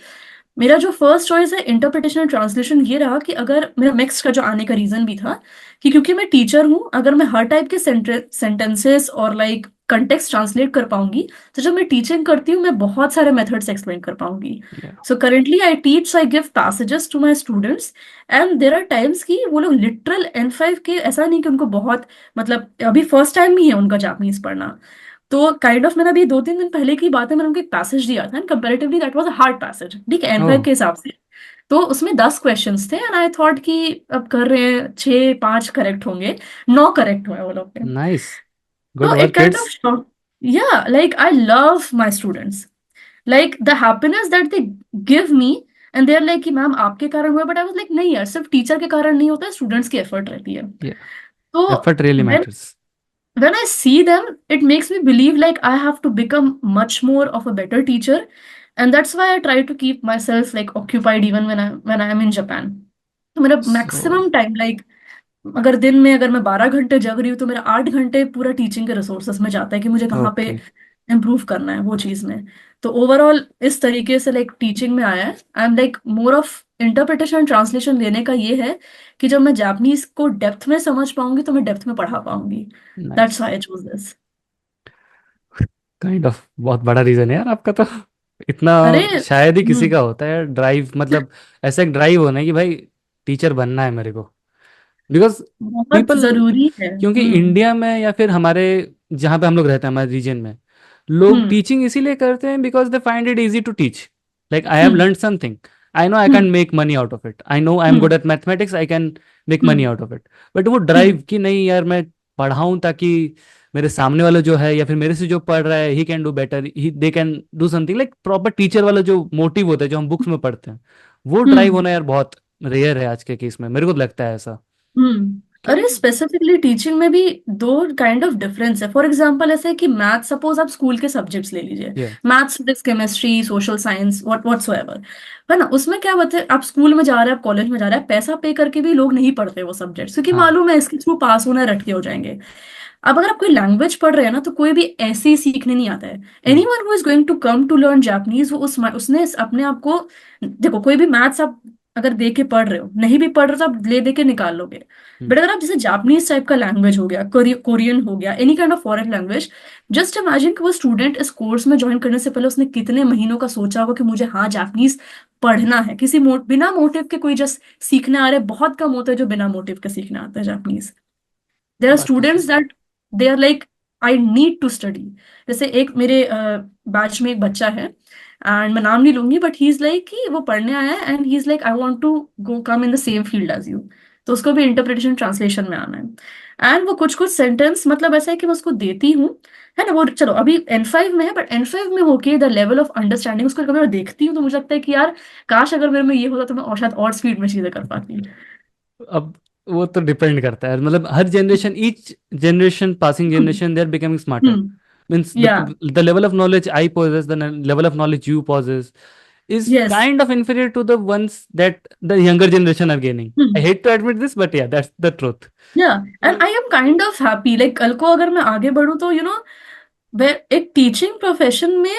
मेरा जो फर्स्ट चॉइस है इंटरप्रिटेशन एंड ट्रांसलेशन, ये रहा कि अगर मेरा मिक्स का जो आने का रीजन भी था कि क्योंकि मैं टीचर हूँ, अगर मैं हर टाइप के सेंटेंसेस और लाइक कंटेक्स्ट ट्रांसलेट कर पाऊंगी, तो जब मैं टीचिंग करती हूँ मैं बहुत सारे मेथड्स एक्सप्लेन कर पाऊंगी। Yeah so currently I teach, I give passages to my students, and there are times कि वो लोग लिटरल N5 के, ऐसा नहीं कि उनको बहुत, मतलब अभी फर्स्ट टाइम ही है उनका जापानीज पढ़ना, तो काइंड ऑफ मैंने अभी 2-3 दिन पहले की बात है, मैंने उनको एक पैसेज दिया था, and comparatively that was a hard passage, ठीक है, ओह N5 के हिसाब से। तो उसमें 10 क्वेश्चंस थे, एंड आई थॉट कि अब कर रहे हैं 6-5 करेक्ट होंगे, 9 करेक्ट हुए वो लोग के। नाइस, गुड तो it work kind of kids. Shock, yeah like I love my students, like the happiness that they give me, and they are like कि मैम आपके कारण हुआ, बट आई वाज लाइक नहीं यार, सिर्फ टीचर के कारण नहीं होता है, स्टूडेंट्स की एफर्ट रहती है। या तो effort really matters. when I see them, it makes me believe like I have to become much more of a better teacher, and that's why I try to keep myself like occupied even when I am in Japan. तो मेरा so maximum time like, अगर दिन में अगर मैं 12 घंटे जग रही हूँ, तो मेरा 8 घंटे पूरा टीचिंग के रिसोर्सेस में जाता है कि मुझे कहाँ पे ओके। इम्प्रूव करना है वो चीज़ में। तो ओवरऑल इस तरीके से लाइक टीचिंग में आया है। I am like more of interpretation and translation लेने का ये है कि जब मैं जापानीज को डेप्थ में समझ पाऊंगी तो मैं डेप्थ में पढ़ा पाऊंगी। That's nice. Why I choose this. Kind of बहुत बड़ा रीजन है यार आपका तो। इतना अरे शायद ही किसी का होता है ड्राइव, मतलब ऐसा एक ड्राइव होना है कि भाई टीचर बनना है मेरे को। बिकॉज बहुत पीपल, जरूरी है। क्योंकि इंडिया में या फिर हमारे जहाँ पे हम लोग रहते हैं, हमारे रीजन में लोग हम्म टीचिंग इसीलिए करते हैं because they find it easy to teach. Like I have hmm learn something, I know I can hmm make money out of it, I know I am hmm good at mathematics, I can make money hmm out of it. But वो hmm drive कि नहीं यार मैं पढ़ाऊँ ताकि मेरे सामने वाला जो है या फिर मेरे से जो पढ़ रहा है he can do better, he they can do something, like proper teacher वाला जो मोटिव होता है जो हम बुक्स में पढ़ते हैं, वो ड्राइव हम्म होना यार बहुत रेयर है आज के केस में, मेरे को तो लगता है ऐसा। अरे स्पेसिफिकली टीचिंग में भी दो काइंड ऑफ डिफरेंस है। फॉर एग्जांपल ऐसे है कि मैथ, सपोज आप स्कूल के सब्जेक्ट्स ले लीजिए, या maths, physics, chemistry, social science, whatsoever, है ना, उसमें क्या होता है, आप स्कूल में जा रहे हैं, आप कॉलेज में जा रहे हैं, पैसा पे करके भी लोग नहीं पढ़ते वो सब्जेक्ट्स, क्योंकि हाँ। मालूम है इसके थ्रू पास होना है, रट के हो जाएंगे। अब अगर आप कोई लैंग्वेज पढ़ रहे हैं ना, तो कोई भी ऐसे ही सीखने नहीं आता है। Hmm anyone who is going to come to learn Japanese, वो उसने अपने आप को, देखो कोई भी मैथ्स आप अगर दे के पढ़ रहे हो, नहीं भी पढ़ रहे हो तो आप ले दे के निकाल लोगे। हम्म बट अगर आप जैसे जापानीज टाइप का लैंग्वेज हो गया, कोरियन हो गया, any kind of foreign language, just imagine कि वो स्टूडेंट इस कोर्स में ज्वाइन करने से पहले उसने कितने महीनों का सोचा होगा कि मुझे हाँ जापानीज पढ़ना है, किसी बिना मोटिव के कोई जस्ट सीखने आ रहे हैं, बहुत कम होते हैं जो बिना मोटिव के सीखने आता है जापानीज। देर आर बात तो स्टूडेंट्स सही। That they are like I need to study. जैसे एक मेरे बैच में एक बच्चा है, एंड मैं नाम नहीं लूंगी, बट ही इज लाइक कि वो पढ़ने आया है, and he is like I want to go come in the same field as you. तो उसको भी इंटरप्रिटेशन ट्रांसलेशन में आना है। एंड वो कुछ कुछ सेंटेंस मतलब ऐसा है कि मैं उसको देती हूँ, है ना, वो चलो अभी N5 में है, बट N5 में होके द लेवल ऑफ अंडरस्टैंडिंग उसको कभी मैं देखती हूँ तो मुझे लगता है कि यार काश अगर मेरे में ये होता तो मैं और शायद और स्पीड में चीजें कर पाती। अब वो तो डिपेंड करता है, मतलब हर generation, each generation, passing generation, they are becoming smarter. Hmm. Means yeah the level of knowledge I possess, the level of knowledge you possess is yes. kind of inferior to the ones that the younger generation are gaining. I hate to admit this, but yeah, that's the truth. या and I am kind of happy, like कल को अगर मैं आगे बढ़ूं तो वे एक teaching profession में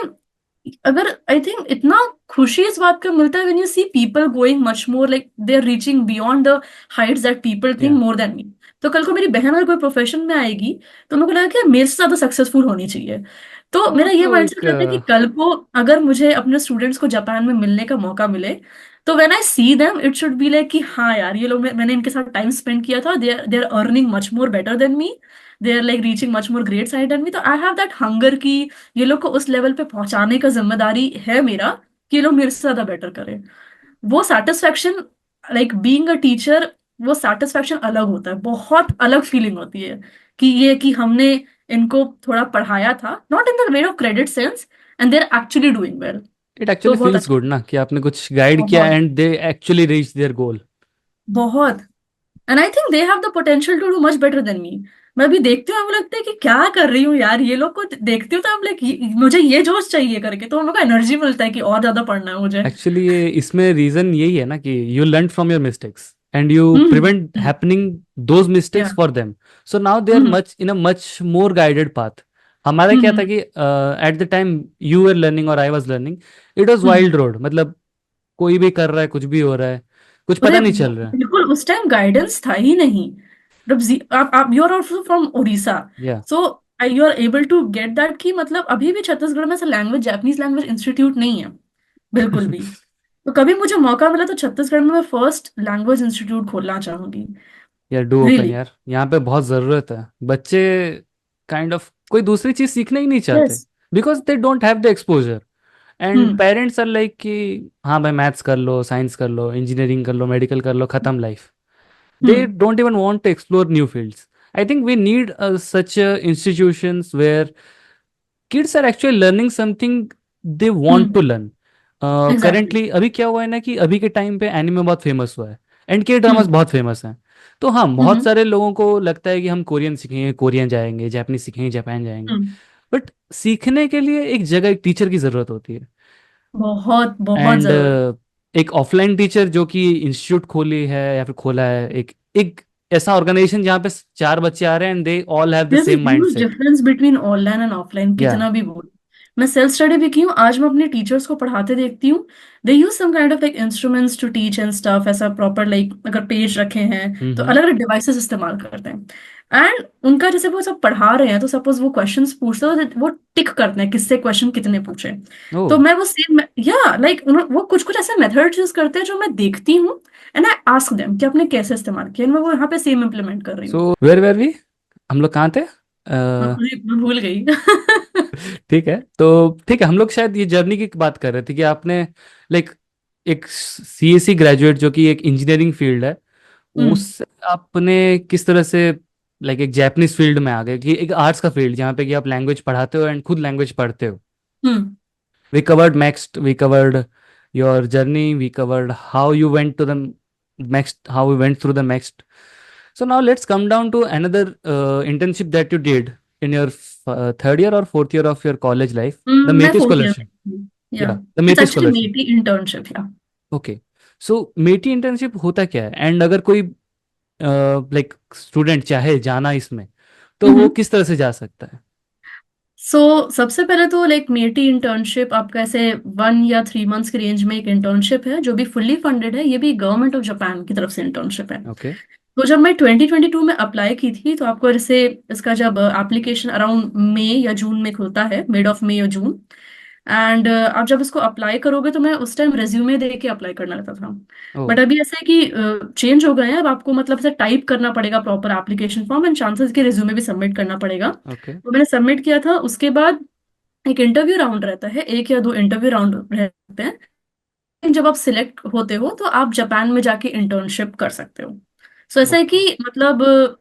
अगर आई थिंक इतना खुशी इस बात का मिलता है when you see people going much more, like they are reaching beyond the heights that people think Yeah. More than me. तो कल को मेरी बहन अगर कोई प्रोफेशन में आएगी तो मेरे को लगा कि मेरे से ज्यादा सक्सेसफुल होनी चाहिए। तो वो मेरा ये तो एक माइंडसेट रहता है कि कल को अगर मुझे अपने स्टूडेंट्स को जापान में मिलने का मौका मिले तो when I see them it should be like कि हाँ यार ये लोग, मैंने इनके साथ टाइम स्पेंड किया था, they are earning much more better than me, they are like reaching much more great side than me. तो आई हैव दैट हंगर कि ये लोग को उस लेवल पे पहुंचाने का जिम्मेदारी है मेरा कि ये लोग मेरे से ज्यादा बेटर करें। वो satisfaction, like being a teacher, वो सेटिस्फैक्शन अलग होता है, बहुत अलग फीलिंग होती है कि ये कि हमने इनको थोड़ा पढ़ाया था, not in the way of credit sense, and they are actually doing well. it तो actually बहुत feels अच्छा। good ना कि आपने कुछ गाइड किया बहुत and they actually reached their goal. बहुत। And I think they have the potential to do much better than me. मैं भी देखती हूँ, हमें लगता है कि क्या कर रही हूँ यार, ये लोग को देखती हूँ तो हम लाइक मुझे ये जोश चाहिए करके, तो हमको एनर्जी मिलता है कि और ज्यादा पढ़ना है मुझे। एक्चुअली ये इसमें रीजन यही है ना कि you learn from your mistakes and you prevent hmm. Happening those yeah. Mistakes for them. So now they are hmm. Much in a much more guided path. हमारा क्या था हम्म। कि at the time you were learning और I was learning, it was hmm. Wild road. मतलब कोई भी कर रहा है, कुछ भी हो रहा है, कुछ अरे पता नहीं चल रहा है. बिल्कुल उस टाइम गाइडेंस था ही नहीं। मतलब आप you are also from Orissa, yeah so you are able to get that कि मतलब अभी भी छत्तीसगढ़ में ऐसा लैंग्वेज, जापानीज लैंग्वेज इंस्टीट्यूट नहीं है बिल्कुल भी। तो कभी मुझे मौका मिला तो छत्तीसगढ़ में मैं फर्स्ट लैंग्वेज इंस्टीट्यूट खोलना चाहूंगी। यार डू ओपन रियली। यार, यहाँ पे बहुत ज़रूरत है. बच्चे काइंड ऑफ कोई दूसरी चीज़ सीखना ही नहीं चाहते yes. Because they don't have the exposure. And hmm. Parents are like कि हाँ भाई मैथ्स कर लो, साइंस कर लो, इंजीनियरिंग कर लो, मेडिकल कर लो, खत्म life. They hmm. don't even want to explore new fields. I think we need such institutions where kids are actually learning something they want to hmm. learn. Exactly. Currently अभी क्या हुआ है ना कि अभी के टाइम पे एनिमे बहुत फेमस हुआ है एंड के ड्रामास हम्म। बहुत फेमस हैं. तो हाँ, बहुत हम्म। सारे लोगों को लगता है कि हम कोरियन सीखेंगे, कोरियन जाएंगे, जापानीज सीखेंगे, जापान जाएंगे. हम्म। बट सीखने के लिए एक जगह, एक टीचर की ज़रूरत होती है. बहुत बहुत एंड जरूरत। एक ऑफलाइन टीचर जो कि इंस्टीट्यूट खोली है या फिर खोला है, एक एक ऐसा ऑर्गेनाइजेशन जहाँ पे चार बच्चे आ रहे हैं and they all have the there's a same huge mindset. difference between online and offline, या. कितना भी बोल। मैं सेल्फ स्टडी भी की हूँ, आज मैं अपने टीचर्स को पढ़ाते देखती हूँ, they use some kind of like instruments to teach and stuff, ऐसा प्रॉपर लाइक अगर पेज रखे हैं तो हम्म. अलग अलग डिवाइसेस इस्तेमाल करते हैं। एंड उनका जैसे वो सब पढ़ा रहे हैं तो सपोज वो क्वेश्चंस पूछते हैं तो वो टिक करते हैं किससे क्वेश्चन कितने पूछे। ओ. तो मैं वो सेम, या लाइक वो कुछ कुछ ऐसे मेथड्स यूज करते हैं जो मैं देखती हूँ एंड आई आस्क देम कि आपने कैसे इस्तेमाल किया, and मैं वो यहाँ पे सेम इम्प्लीमेंट कर रही सो हूँ। वेयर वी, हम लोग कहाँ थे? मैं भूल गई। ठीक है, तो ठीक है, हम लोग शायद ये जर्नी की बात कर रहे थे कि आपने लाइक एक सीएससी ग्रेजुएट जो कि एक इंजीनियरिंग फील्ड है, हम्म। उससे आपने किस तरह से लाइक एक जापानीज फील्ड में आ गए कि एक आर्ट्स का फील्ड जहाँ पे कि आप लैंग्वेज पढ़ाते हो एंड खुद लैंग्वेज पढ़ते हो. हम्म। We covered next, we covered your journey, we covered how you went to the next, how we went through the next. So now let's come down to another internship that you did in your third year or fourth year of your college life, the मैं Methi fourth year scholarship. में, yeah Yeah, the it's Methi actually scholarship. METI internship yeah. Okay. So METI internship होता क्या है and अगर कोई like student चाहे जाना इसमें तो वो किस तरह से जा सकता है? सो सबसे पहले तो लाइक मेटी इंटर्नशिप आपका ऐसे 1 या 3 मंथ्स की रेंज में एक इंटर्नशिप है जो भी फुल्ली फंडेड है, ये भी गवर्नमेंट ऑफ जापान की तरफ से इंटर्नशिप है। ओके. तो जब मैं 2022 में अप्लाई की थी तो आपको जैसे इसका जब एप्लीकेशन अराउंड मई या जून में खुलता है, मिड ऑफ मई या जून, एंड आप जब इसको अप्लाई करोगे तो मैं उस टाइम रेज्यूमे दे के अप्लाई करना रहता था। ओ. बट अभी ऐसा है कि चेंज हो गए हैं, अब आपको मतलब ऐसे टाइप करना पड़ेगा proper application form and chances के रेज्यूमे भी सबमिट करना पड़ेगा। ओके. तो मैंने सबमिट किया था, उसके बाद एक इंटरव्यू राउंड रहता है, 1 या 2 इंटरव्यू राउंड रहते हैं। जब आप सिलेक्ट होते हो तो आप जापान में जाके इंटर्नशिप कर सकते हो। सो ऐसा है ओके। कि मतलब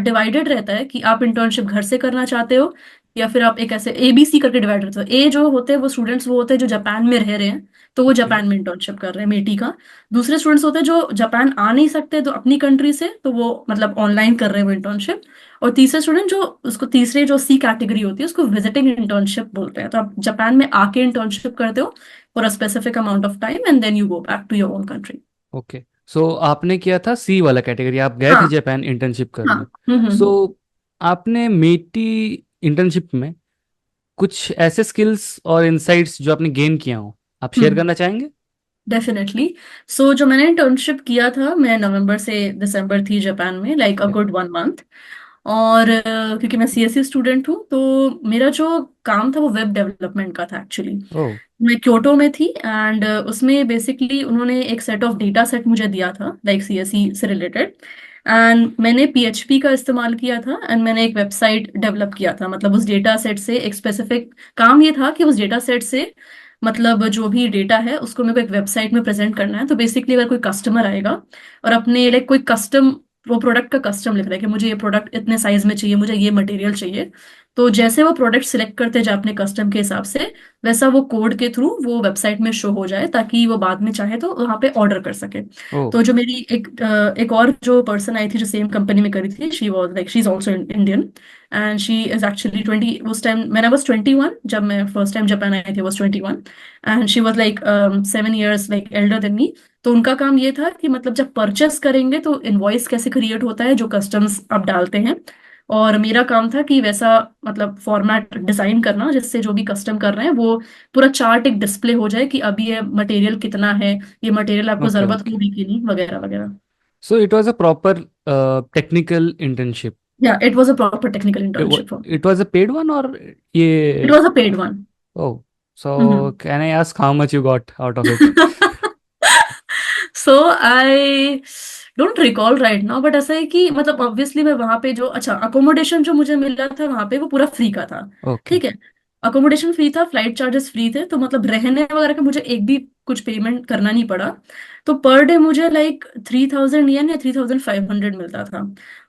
डिवाइडेड रहता है कि आप इंटर्नशिप घर से करना चाहते हो या फिर आप एक ऐसे ABC करके डिवाइड रहते हो। ए जो होते हैं वो स्टूडेंट्स वो होते हैं जो जापान में रह रहे हैं, तो वो ओके। जापान में इंटर्नशिप कर रहे हैं मेटी का। दूसरे स्टूडेंट्स होते हैं जो जापान आ नहीं सकते तो अपनी कंट्री से, तो वो मतलब ऑनलाइन कर रहे हैं वो इंटर्नशिप। और तीसरे स्टूडेंट जो उसको तीसरे जो C कैटेगरी होती है उसको विजिटिंग इंटर्नशिप बोलते हैं। तो आप जापान में आके इंटर्नशिप करते हो for a specific amount of time and then you go back to your own country. Okay. So आपने किया था सी वाला कैटेगरी, आप गए थे हाँ जापान इंटर्नशिप हाँ। करने। सो आपने मेटी इंटर्नशिप में कुछ ऐसे स्किल्स और इंसाइट्स जो आपने गेन किया हो, आप शेयर हम्म। करना चाहेंगे? डेफिनेटली। सो जो मैंने इंटर्नशिप किया था, मैं नवंबर से दिसंबर थी जापान में, लाइक अ ओके। Good 1 month. और क्योंकि मैं CSE स्टूडेंट हूँ तो मेरा जो काम था वो वेब डेवलपमेंट का था एक्चुअली। ओह। मैं क्योटो में थी एंड उसमें बेसिकली उन्होंने एक सेट ऑफ डेटा सेट मुझे दिया था लाइक CSE से रिलेटेड। एंड मैंने PHP का इस्तेमाल किया था एंड मैंने एक वेबसाइट डेवलप किया था। मतलब उस डेटा सेट से एक स्पेसिफिक काम ये था कि उस डेटा सेट से मतलब जो भी डेटा है उसको मेरे को एक वेबसाइट में प्रेजेंट करना है। तो बेसिकली अगर कोई कस्टमर आएगा और अपने लाइक कोई कस्टम, वो प्रोडक्ट का कस्टम लिख रहा है कि मुझे ये प्रोडक्ट इतने साइज में चाहिए, मुझे ये मटेरियल चाहिए, तो जैसे वो प्रोडक्ट सिलेक्ट करते जाए अपने कस्टम के हिसाब से, वैसा वो कोड के थ्रू वो वेबसाइट में शो हो जाए ताकि वो बाद में चाहे तो वहाँ पे ऑर्डर कर सके। ओह। तो जो मेरी एक और जो पर्सन आई थी जो सेम कंपनी में करी थी, she was like she is also Indian and she is actually 20 उस टाइम, मैंने आई वाज 21 जब मैं फर्स्ट टाइम जापान आई थी, was 21 and she was like 7 years like Elder then me. तो उनका काम ये था कि मतलब जब परचेस करेंगे तो इनवॉइस कैसे क्रिएट होता है जो कस्टम्स आप डालते हैं, और मेरा काम था कि वैसा मतलब फॉर्मेट डिजाइन करना जिससे जो भी कस्टम कर रहे हैं वो पूरा चार्ट एक डिस्प्ले हो जाए कि अभी ये मटेरियल कितना है, ये मटेरियल आपको ओके। जरूरत ओके। होगी कि नहीं, वगैरह वगैरह। So it was a proper technical internship? Yeah it was a proper technical internship for me. It was a paid one और it yeah? Was a paid one. Oh. So can I ask how much you got out of it? So I don't recall right now, but ऐसा है कि मतलब obviously मैं वहां पे जो अच्छा अकोमोडेशन जो मुझे मिल रहा था वहां पे वो पूरा फ्री का था। ओके। ठीक है, अकोमोडेशन फ्री था, फ्लाइट चार्जेस फ्री थे, तो मतलब रहने वगैरह का मुझे एक भी कुछ पेमेंट करना नहीं पड़ा। तो पर डे मुझे लाइक 3000 येन या 3500 मिलता था।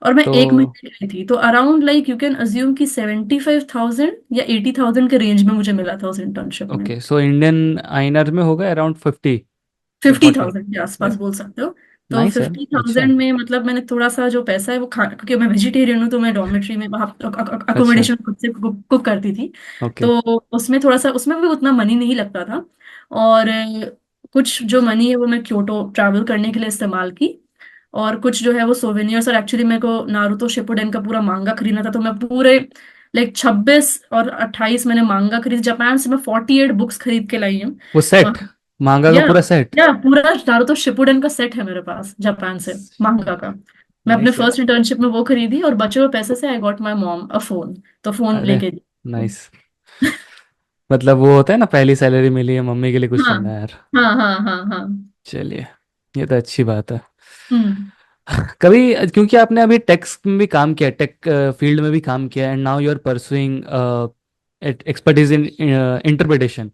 और मैं तो एक महीने की थी, तो around like you can assume कि 75,000 या 80,000 के रेंज में मुझे मिला था उस इंटर्नशिप में। ओके, सो इंडियन आईएनआर में होगा अराउंड 50 या फिफ्टी 40? थाउजेंड के आसपास बोल सकते हो। तो नाइस है। फिफ्टी अच्छा है। थाउजेंड में मतलब मैंने थोड़ा सा जो पैसा है वो खा, क्योंकि मैं वेजिटेरियन हूँ तो मैं डॉर्मेट्री में वहाँ अच्छा। अकोमोडेशन खुद से कुक करती थी। ओके। तो उसमें थोड़ा सा उसमें भी उतना मनी नहीं लगता था। और कुछ जो मनी है वो मैं क्योटो ट्रैवल करने के लिए इस्तेमाल की, और कुछ जो है वो सोवेनियर्स। और एक्चुअली मेरे को नारुतो शिपुडेन का पूरा मांगा खरीदना था, तो मैं पूरे लाइक 26 और 28 मैंने मांगा खरीद, जापान से मैं 48 बुक्स खरीद के लाई हूँ। वो सेट, मांगा का या पूरा सेट? या पूरा नारुतो शिपुडेन का सेट है मेरे पास जापान से, मांगा का। मैं अपने नाइस है। फर्स्ट इंटर्नशिप में वो खरीदी और बचे हुए पैसे से I got my mom a phone, तो फोन अरे लेके दी। नाइस। मतलब वो होता है ना, पहली सैलरी मिली है, मम्मी के लिए कुछ हाँ करना है यार। हाँ हाँ हाँ हाँ। चलिए, ये तो अच्छी बात है। हम्म कभी, क्योंकि आपने अभी टेक में भी काम किया, टेक फील्ड में भी काम किया, and now you are pursuing expertise in interpretation.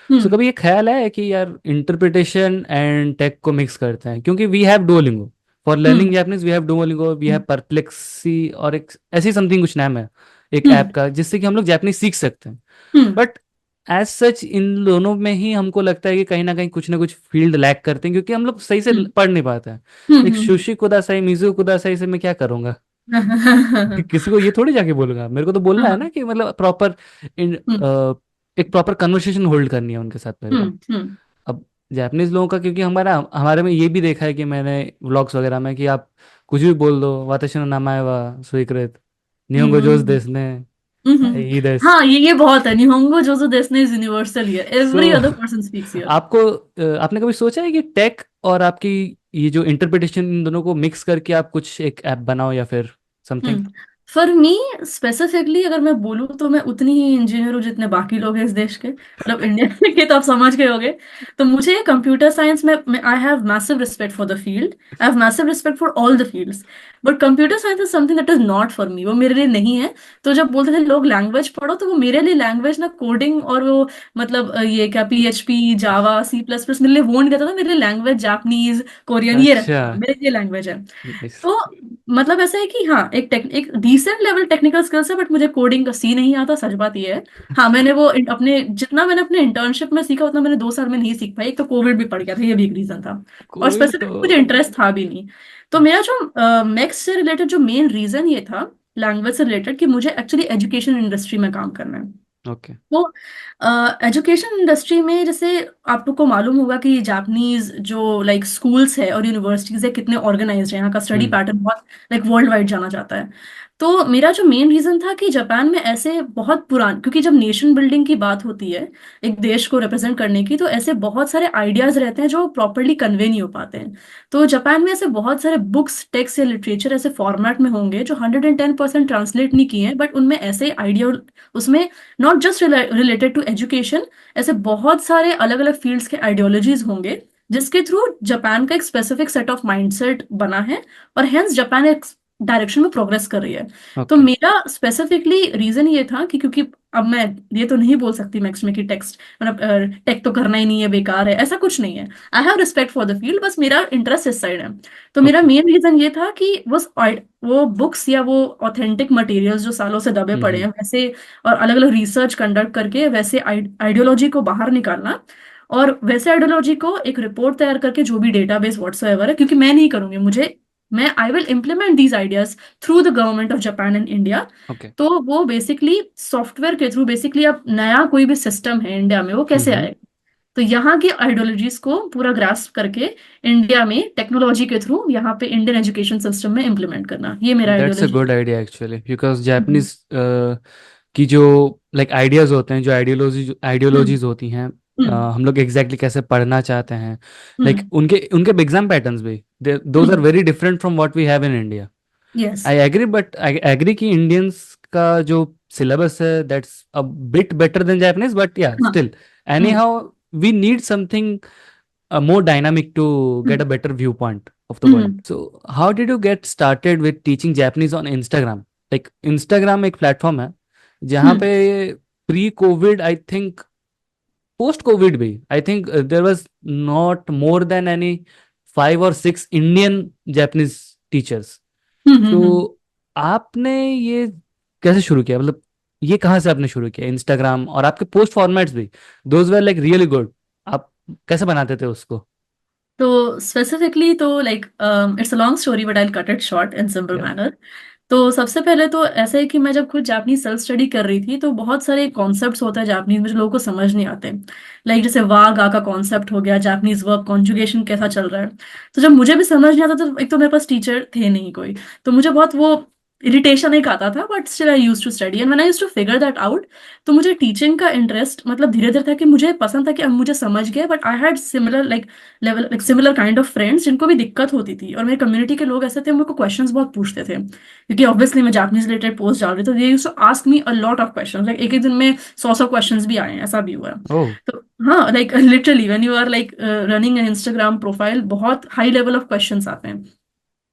So hmm कभी ये ख्याल है कि यार इंटरप्रिटेशन एंड टेक को मिक्स करते हैं, क्योंकि we have Duolingo for hmm learning Japanese, we have Duolingo, we have hmm Perplexity, और एक ऐसी समथिंग कुछ नाम है एक हम्म ऐप का जिससे कि हम लोग जापनीज सीख सकते हैं। हम्म बट एज सच इन दोनों में ही हमको लगता है कि कहीं ना कुछ फील्ड लैक करते हैं, क्योंकि हम लोग सही से हम्म पढ़ नहीं पाते हैं। एक हम्म सुशी कुदासाई, मिज़ू कुदासाई से मैं क्या करूंगा? कि हम्म किसी को ये थोड़ी जाके बोलूंगा, मेरे को तो बोलना है ना कि मतलब प्रॉपर हम्म एक प्रॉपर कन्वर्सेशन होल्ड करनी है उनके साथ मेरे को। हम्म अब जापानीज लोगों का, क्योंकि हमारा हमारे में ये भी देखा है कि मैंने व्लॉग्स वगैरह में, कि आप कुछ भी बोल दो, वाताशी नो नामाए वा स्वीकृत, निहोंगो जोस हम्म देसने, हम्म। ई देस। हाँ ये बहुत है, निहोंगो जोजो देसने is universal here, so every other person speaks here. आपको आपने कभी सोचा है कि टेक और आपकी ये जो इंटरप्रिटेशन, इन दोनों को मिक्स करके आप कुछ एक ऐप बनाओ या फिर समथिंग? फॉर मी स्पेसिफिकली अगर मैं बोलूँ तो मैं उतनी ही इंजीनियर हूँ जितने बाकी लोग हैं इस देश के, मतलब इंडिया के, तो आप समझ गए होगे। तो मुझे कंप्यूटर साइंस में I have massive respect for the field, I have massive respect for all the fields, but computer science is something that is not for me, वो मेरे लिए नहीं है। तो जब बोलते थे लोग लैंग्वेज पढ़ो, तो वो मेरे लिए लैंग्वेज ना कोडिंग और वो मतलब ये क्या PHP जावा C++ मेरे लिए वो नहीं रहता था, मेरे लिए लैंग्वेज जापानीज कोरियन ये रहता अच्छा। था, मेरे लिए लैंग्वेज है। नाइस। तो मतलब ऐसा है कि हाँ एक डिसेंट लेवल टेक्निकल स्किल्स है, बट मुझे कोडिंग का सी नहीं आता, सच बात ये है। हाँ मैंने वो अपने जितना मैंने अपने इंटर्नशिप में सीखा उतना मैंने 2 साल में नहीं सीख पाई, एक तो कोविड भी पड़ गया था, ये भी एक रीजन था, और कोविड तो। स्पेसिफिक मुझे इंटरेस्ट था भी नहीं। तो मेरा जो मैथ्स से रिलेटेड जो मेन रीजन ये था लैंग्वेज से रिलेटेड, कि मुझे एक्चुअली एजुकेशन इंडस्ट्री में काम करना है। ओके। तो एजुकेशन इंडस्ट्री में जैसे आपको मालूम होगा कि जापानीज जो लाइक स्कूल्स है और यूनिवर्सिटीज है कितने ऑर्गेनाइज्ड है, यहाँ का स्टडी हम्म। पैटर्न बहुत लाइक वर्ल्ड वाइड जाना जाता है। तो मेरा जो मेन रीजन था कि जापान में ऐसे बहुत पुरान, क्योंकि जब नेशन बिल्डिंग की बात होती है एक देश को रिप्रेजेंट करने की, तो ऐसे बहुत सारे आइडियाज रहते हैं जो प्रॉपरली कन्वे नहीं हो पाते हैं। तो जापान में ऐसे बहुत सारे बुक्स टेक्स्ट या लिटरेचर ऐसे फॉर्मेट में होंगे जो 110% ट्रांसलेट नहीं किए हैं, बट उनमें ऐसे आइडिया उसमें not just related to education, ऐसे बहुत सारे अलग अलग फील्ड्स के आइडियोलॉजीज होंगे जिसके थ्रू जापान का एक स्पेसिफिक सेट ऑफ माइंडसेट बना है, और हेंस जापान एक डायरेक्शन में प्रोग्रेस कर रही है। तो ओके। मेरा स्पेसिफिकली रीजन ये था कि क्योंकि अब मैं ये तो नहीं बोल सकती मैक्स में कि टेक्स्ट मतलब टेक तो करना ही नहीं है, बेकार है, ऐसा कुछ नहीं है। I have respect for the field, बस मेरा इंटरेस्ट इस साइड है। तो मेरा ओके। मेन रीजन ये था कि वो बुक्स या वो ऑथेंटिक मटेरियल्स जो सालों से दबे पड़े हैं हम्म। वैसे, और अलग अलग रिसर्च कंडक्ट करके वैसे आइडियोलॉजी को बाहर निकालना, और वैसे आइडियोलॉजी को एक रिपोर्ट तैयार करके जो भी डेटाबेस व्हाट्सएवर है, क्योंकि मैं नहीं करूंगी, मुझे मैं I will implement these ideas through the government of Japan and India. Okay. तो वो बेसिकली सॉफ्टवेयर के थ्रू, बेसिकली अब नया कोई भी सिस्टम है इंडिया में वो कैसे हम्म। आए, तो यहाँ की आइडियोलॉजीज को पूरा ग्रास्प करके इंडिया में टेक्नोलॉजी के थ्रू यहाँ पे इंडियन एजुकेशन सिस्टम में इम्प्लीमेंट करना, ये मेरा that's a ideology. Good idea actually, because Japanese की जो लाइक आइडियाज होते हैं, जो हम्म आइडियोलॉजीज होती हैं, हम्म हम लोग एग्जैक्टली कैसे पढ़ना चाहते हैं, लाइक हम्म उनके उनके एग्जाम पैटर्न्स भी those are hmm very different from what we have in India. Yes. I agree, but I agree कि इंडियंस का जो सिलेबस है that's a bit better than Japanese, but yeah हाँ। Still any hmm how we need something more dynamic to get hmm a better viewpoint of the world. Hmm So, how did you get started with teaching Japanese on Instagram? Like Instagram एक platform है जहाँ hmm पे pre COVID, I think post COVID भी, I think there was not more than any 5 or 6 Indian Japanese teachers. तो hmm. आपने ये कैसे शुरू किया, मतलब ये कहाँ से आपने शुरू किया इंस्टाग्राम, और आपके पोस्ट फॉर्मेट्स भी those were like really good, आप कैसे बनाते थे उसको? तो स्पेसिफिकली तो like it's a long story but I cut it short in simple manner. तो सबसे पहले तो ऐसा है कि मैं जब खुद जापानीज सेल्फ स्टडी कर रही थी, तो बहुत सारे कॉन्सेप्ट्स होते हैं जापानीज में जो लोगों को समझ नहीं आते, लाइक जैसे वा गा का कॉन्सेप्ट हो गया, जापानीज वर्ब कॉन्जुगेशन कैसा चल रहा है। तो जब मुझे भी समझ नहीं आता, तो एक तो मेरे पास टीचर थे नहीं कोई, तो मुझे बहुत वो इरिटेशन एक आता था, but still I use to study and when I use to figure that out, तो मुझे टीचिंग का इंटरेस्ट मतलब धीरे धीरे था, कि मुझे पसंद था कि अब मुझे समझ गया, but I had similar like level like similar kind of friends जिनको भी दिक्कत होती थी, और मेरे कम्युनिटी के लोग ऐसे थे मेरे को क्वेश्चंस बहुत पूछते थे, क्योंकि ऑब्वियसली मैं जापानीज रिलेटेड पोस्ट डाल रही, तो they used to ask me a lot of questions, like एक एक दिन में 100 क्वेश्चंस भी आए हैं, ऐसा भी हुआ है। ओह। तो हाँ like literally when you are like running an Instagram profile, बहुत हाई लेवल ऑफ क्वेश्चंस आते हैं।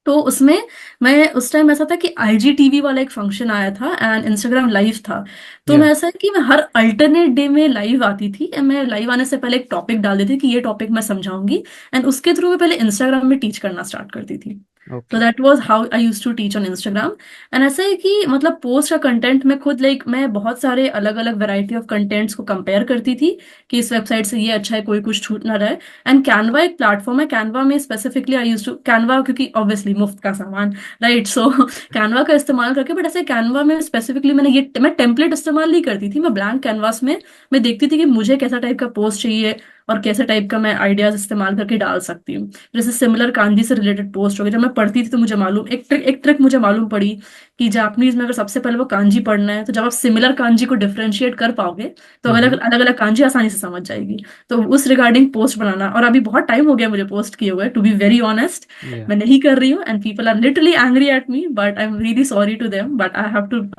तो उसमें मैं उस टाइम ऐसा था कि IGTV वाला एक फंक्शन आया था एंड इंस्टाग्राम लाइव था। तो मैं या। ऐसा है कि मैं हर अल्टरनेट डे में लाइव आती थी, and मैं लाइव आने से पहले एक टॉपिक डाल देती थी कि ये टॉपिक मैं समझाऊंगी, एंड उसके थ्रू मैं पहले इंस्टाग्राम में टीच करना स्टार्ट करती थी। तो okay. That was how I used to teach on Instagram. And ऐसा है कि मतलब पोस्ट का कंटेंट में खुद लाइक मैं बहुत सारे अलग अलग वैरायटी ऑफ कंटेंट्स को कंपेयर करती थी कि इस वेबसाइट से ये अच्छा है, कोई कुछ छूट ना रहे। एंड कैनवा एक प्लेटफॉर्म है, कैनवा में specifically I use to Canva, क्योंकि ऑब्वियसली मुफ्त का सामान, राइट, सो कैनवा का इस्तेमाल करके, बट ऐसे कैनवा में स्पेसिफिकली मैं टेम्पलेट इस्तेमाल नहीं करती थी, मैं ब्लैंक कैनवास में मैं देखती थी कि मुझे कैसा टाइप का पोस्ट चाहिए और कैसे टाइप का मैं आइडियाज इस्तेमाल करके डाल सकती हूँ। जैसे सिमिलर कांजी से रिलेटेड पोस्ट हो गए, जब मैं पढ़ती थी तो मुझे मालूम एक ट्रिक मुझे मालूम पड़ी कि जापानीज में अगर सबसे पहले वो कांजी पढ़ना है तो जब आप सिमिलर कांजी को डिफरेंशिएट कर पाओगे तो अलग हम्म। अलग अलग कांजी आसानी से समझ जाएगी। तो उस रिगार्डिंग पोस्ट बनाना, और अभी बहुत टाइम हो गया मुझे पोस्ट किए हुए, टू बी वेरी ऑनेस्ट। या मैं नहीं कर रही हूँ and people are literally angry at me, but I am really sorry to them, but I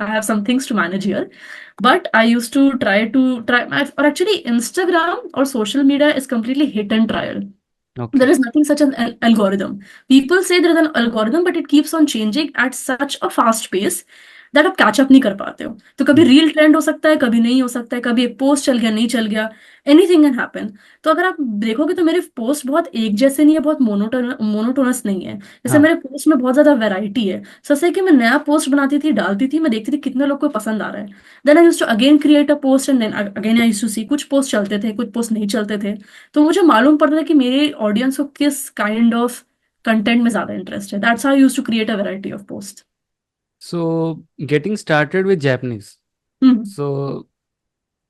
have some things to manage here. But I used to try, or actually Instagram or social media is completely hit and trial. Okay. There is nothing such an algorithm. People say there is an algorithm, but it keeps on changing at such a fast pace that आप catch up नहीं कर पाते हो। तो कभी reel trend हो सकता है, कभी नहीं हो सकता है, कभी एक पोस्ट चल गया, नहीं चल गया, एनीथिंग कैन हैपन। तो अगर आप देखोगे तो मेरे पोस्ट बहुत एक जैसे नहीं है, बहुत मोनोटोनस नहीं है। जैसे हाँ। मेरे पोस्ट में बहुत ज्यादा वैरायटी है। सच है कि मैं नया पोस्ट बनाती थी, डालती थी, मैं देखती थी कितने लोग को पसंद आ रहा है। Then I use to again create a post and then again I use to see, कुछ पोस्ट चलते थे, कुछ पोस्ट नहीं चलते थे। तो मुझे मालूम पड़ता था कि मेरे ऑडियंस को किस काइंड ऑफ कंटेंट में ज्यादा इंटरेस्ट है। That's how I use to create a variety of post. So getting started with Japanese, hmm. So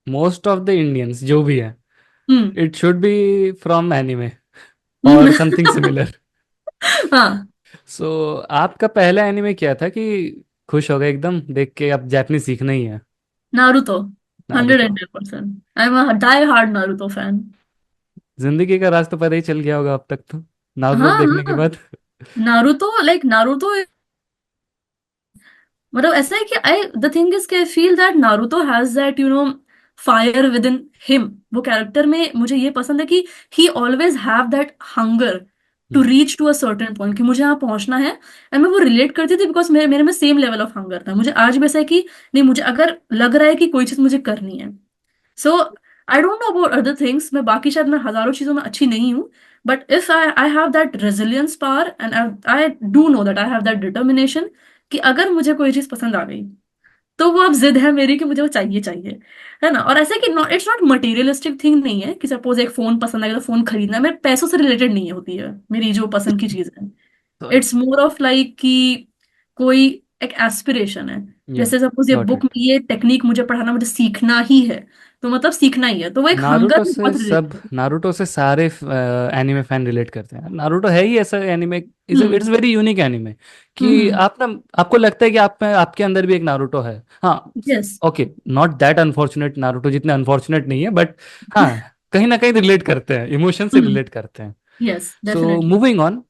most of the Indians जो भी है, hmm. It should be from anime hmm. और something similar. हाँ। सो आपका पहला anime क्या था कि खुश हो गए एकदम देख के अब जापानीज सीखना ही है? Naruto. Hundred Naruto. And ten percent I am die hard Naruto fan. जिंदगी का राज तो पता ही चल गया होगा अब तक तो, नारुतो हाँ देखने के हाँ। बाद। नारुतो मतलब ऐसा है कि आई द थिंग इज कि I feel that Naruto has that fire with in him. वो कैरेक्टर में मुझे ये पसंद है कि he always have that hunger to hmm. Reach to a certain point, कि मुझे यहाँ पहुंचना है। एंड मैं वो रिलेट करती थी बिकॉज मेरे मेरे में सेम लेवल ऑफ हंगर था। मुझे आज भी ऐसा है कि नहीं, मुझे अगर लग रहा है कि कोई चीज मुझे करनी है, so I don't know about other things, मैं बाकी शायद मैं हजारों चीजों में अच्छी नहीं हूँ, but if I I have that resilience power and I do know that I have that determination कि अगर मुझे कोई चीज पसंद आ गई तो वो अब जिद है मेरी कि मुझे वो चाहिए चाहिए, है ना। और ऐसे कि not it's not materialistic thing नहीं है कि सपोज एक फोन पसंद आ गया तो फोन खरीदना है, मेरे पैसों से रिलेटेड नहीं होती है मेरी जो पसंद की चीज है। Sorry. It's more of like कि कोई एक एस्पिरेशन है। या जैसे सपोज ये गॉट बुक इट। में ये टेक्निक मुझे पढ़ाना, मुझे सीखना ही है, तो मतलब सीखना ही है, तो वो एक हंगर में बहुत रिलेटेड है। नारुतो से सारे एनिमे फैन रिलेट करते हैं। नारुतो है ही ऐसा anime, it's hmm. Very unique anime कि हम्म। आप ना, आपको लगता है कि आप में, आपके अंदर भी एक नारुतो है। हाँ। Yes. Okay, not that unfortunate, Naruto जितने अनफॉर्चुनेट नहीं है, बट हाँ, कहीं ना कहीं रिलेट करते हैं, इमोशन से हम्म। रिलेट करते हैं। Yes so definitely. Moving on,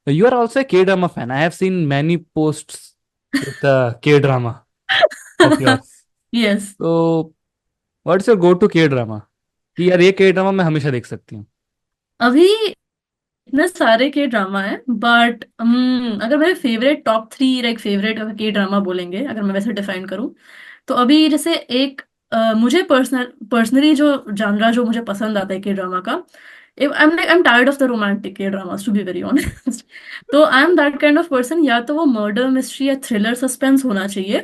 you are also a K drama fan. I have seen many posts with K drama of yours. Yes. तो what's your go to K drama कि यार ये के drama मैं हमेशा देख सकती हूँ? अभी इतने सारे के ड्रामा है, बट अगर मेरे favourite top three, like favourite अगर के ड्रामा बोलेंगे, अगर मैं वैसे डिफाइन करूँ, तो अभी जैसे एक मुझे पर्सनली जो जानरा जो मुझे पसंद आता है के ड्रामा का, I am tired of the romantic K dramas to be very honest. तो I am that kind of person, या तो वो मर्डर मिस्ट्री या थ्रिलर सस्पेंस होना चाहिए, या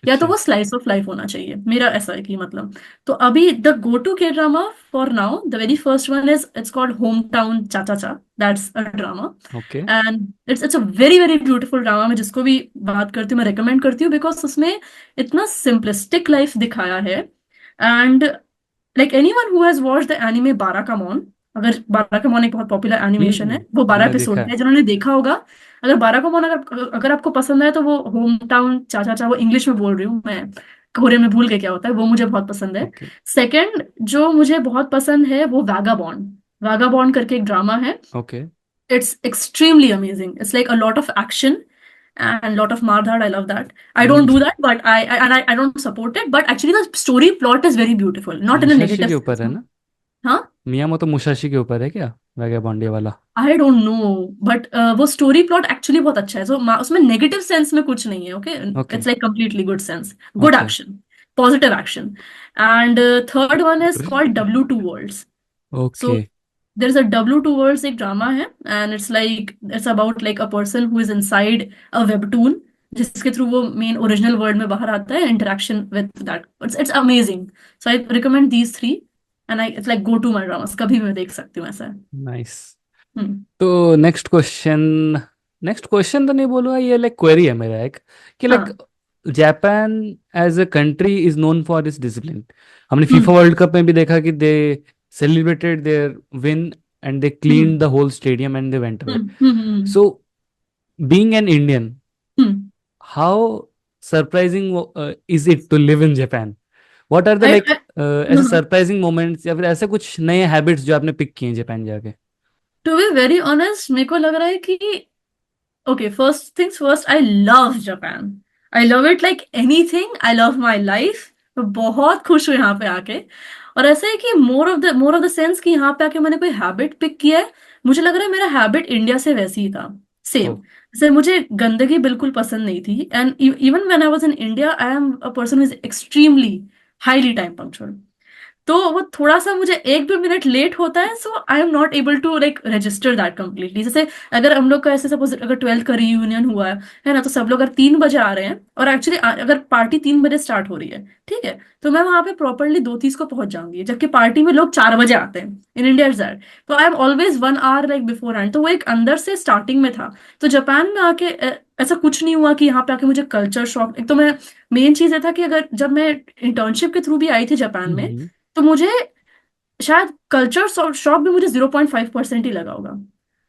तो अच्छा। वो स्लाइस ऑफ लाइफ होना चाहिए। मेरा ऐसा है कि मतलब, तो अभी the go to K drama for now, the very first one is it's called home town चा चा चा। That's a drama okay. And it's a very very beautiful drama. मैं जिसको भी बात करती हूँ मैं रिकमेंड करती हूँ, बिकॉज उसमें इतना सिंपलिस्टिक लाइफ दिखाया है। And like anyone who has watch the anime Barakamon, अगर बाराकामोन एक बहुत पॉपुलर एनिमेशन है, वो बारह मैंने देखा एपिसोड है। है, जिन्होंने देखा होगा, अगर बाराकामोन अगर अगर आपको पसंद है तो वो होम टाउन चाचा चा, वो इंग्लिश में बोल रही हूँ मैं, कोरियन में भूल के क्या होता है, वो मुझे बहुत पसंद है। ओके। सेकंड जो मुझे बहुत पसंद है वो वैगाबॉन्ड। वैगाबॉन्ड करके एक ड्रामा है। Okay. It's extremely amazing. It's like a lot of action and lot of Mardhad. I love that. I don't do that, but I don't support it. But actually, the story plot is very beautiful, not in a मुशाशी negative के ऊपर sense. है ना? Huh? Miyamoto मुशाशी के ऊपर है क्या vagabond वाला? I don't know, but वो story plot actually बहुत अच्छा है. So उसमें negative sense में कुछ नहीं है. Okay, okay. it's like completely good sense, good okay. action, positive action. And third one is called W2 Worlds. Okay. So there's a W2 Worlds एक drama है, and it's about like a person who is inside a webtoon, जिसके through वो main original world में बाहर आता है, interaction with that, it's amazing. So I recommend these three and I it's like go to my dramas, कभी भी मैं देख सकती हूँ, ऐसा है। नाइस। हम्म। तो नेक्स्ट क्वेश्चन तो नहीं बोलूंगा, ये लाइक क्वेरी है मेरा एक कि लाइक हाँ। Japan as a country is known for its discipline. हमने फीफा हम्म। वर्ल्ड कप में भी देखा कि they celebrated their win and they clean hmm. The whole stadium and they went away. Hmm. Hmm. So being an Indian, hmm. how surprising is it to live in Japan? What are the I, like I ऐसे surprising moments या फिर ऐसे कुछ नए habits जो आपने pick किए हैं जापान जाके? टू बी वेरी ऑनेस्ट, मेरे को लग रहा है कि okay, first things first, I love Japan. I love it like anything. I love my life. मैं बहुत खुश हूँ यहाँ पे आके। और ऐसा है कि मोर ऑफ द सेंस कि यहाँ पे आके मैंने कोई हैबिट पिक किया है। मुझे लग रहा है मेरा हैबिट इंडिया से वैसे ही था, ओ। सेम। जैसे मुझे गंदगी बिल्कुल पसंद नहीं थी, and even when I was in India, I am a person is extremely highly time punctual. तो वो थोड़ा सा मुझे 1-2 मिनट लेट होता है, so I am not able to like register that completely. जैसे अगर हम लोग का ऐसे सपोज अगर 12th का रीयूनियन हुआ है ना, तो सब लोग अगर 3 बजे आ रहे हैं, और एक्चुअली अगर पार्टी 3 बजे स्टार्ट हो रही है, ठीक है, तो मैं वहां पे प्रॉपरली 2:30 को पहुंच जाऊंगी, जबकि पार्टी में लोग 4 बजे आते हैं। In India is that. तो I am always 1 hour like beforehand. तो वो एक अंदर से स्टार्टिंग में था। तो जापान में आके ऐसा कुछ नहीं हुआ कि यहाँ पे आके मुझे कल्चर शॉक। एक तो मैं मेन चीज ये था कि अगर जब मैं इंटर्नशिप के थ्रू भी आई थी जापान में, हम्म। तो मुझे शायद कल्चर शॉक भी मुझे 0.5% ही लगा होगा।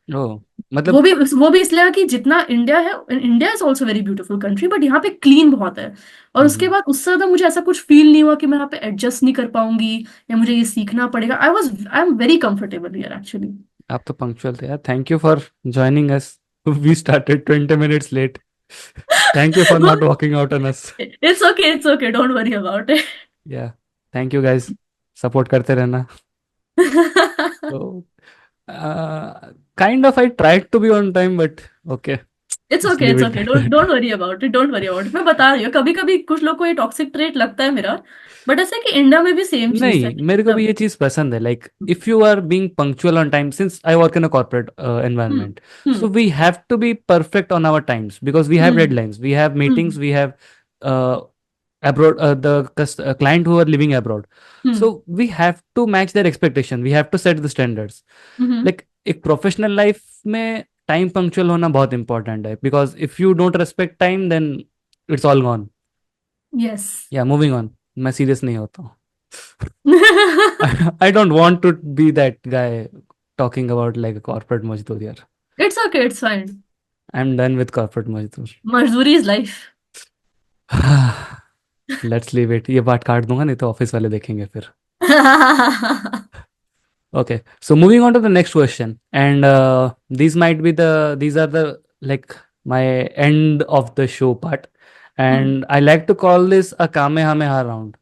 ओ, वो मतलब। भी वो भी इसलिए कि जितना इंडिया है, India is also very beautiful country, but यहाँ पे क्लीन बहुत है। और उसके हम्म। बाद उससे ज्यादा मुझे ऐसा कुछ फील नहीं हुआ कि मैं यहाँ पे एडजस्ट नहीं कर पाऊंगी या मुझे ये सीखना पड़ेगा। I am very comfortable here actually. आप तो पंक्चुअल थे यार। Thank you for joining us. We started 20 minutes late. Thank you for not walking out on us. It's okay, don't worry about या, थैंक यू गाइस, सपोर्ट करते रहना। It. तो kind of I tried to be on time, but okay, just leave it's it okay, don't that. Don't worry about it, don't worry about it. मैं बता रही हूँ, कभी कभी कुछ लोग को ये टॉक्सिक ट्रेट लगता है मेरा, बट ऐसा है कि इंडिया में भी सेम चीज है नहीं, कि मेरे को भी मतलब। ये चीज पसंद है। Like if you are being punctual on time, since I work in a corporate hmm environment, so hmm we have to be perfect on our times because we have hmm deadlines, we have meetings, hmm we have uh, abroad, client who are living abroad, so hmm we have to match their expectation, we have to set the standards. Hmm Like एक professional life में time punctual होना बहुत important है, because if you don't respect time then it's all gone. Yes. या moving on, मैं serious नहीं होता हूँ। I don't want to be that guy talking about like a corporate mazdoor yaar. It's okay, it's fine. I'm done with corporate mazdoor. मजदूरी is life. Let's leave it. ये बात काट दूंगा, नहीं तो ऑफिस वाले देखेंगे फिर। Okay, so moving on to the next question, and these are the like my end of the show part, and I like to call this a Kamehameha round.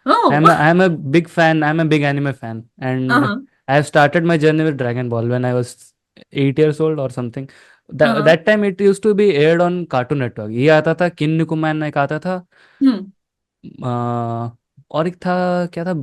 Oh. I'm a big fan. I'm a big anime fan, and I've started my journey with Dragon Ball when I was 8 years old or something. That time it used to be aired on Cartoon Network. ये आता था, किन्निकुमान एक आता था, और एक था, क्या था,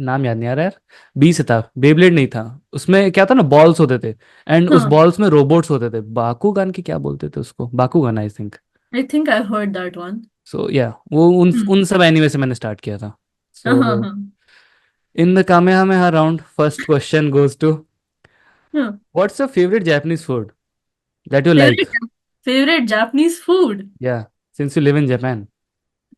नाम याद नहीं आ रहा यार। बी से था, बेब्लेड नहीं था। उसमें क्या था ना, बॉल्स होते थे, एंड उस बॉल्स में रोबोट्स होते थे। बाकुगान की क्या बोलते थे उसको, Bakugan I think. I think I heard that one. So yeah, वो उन सब एनिमे से मैंने स्टार्ट किया था। सो in the Kamehameha round, first question goes to, what's your favorite Japanese food that you like? Favourite favourite Japanese food. Yeah, since you live in Japan.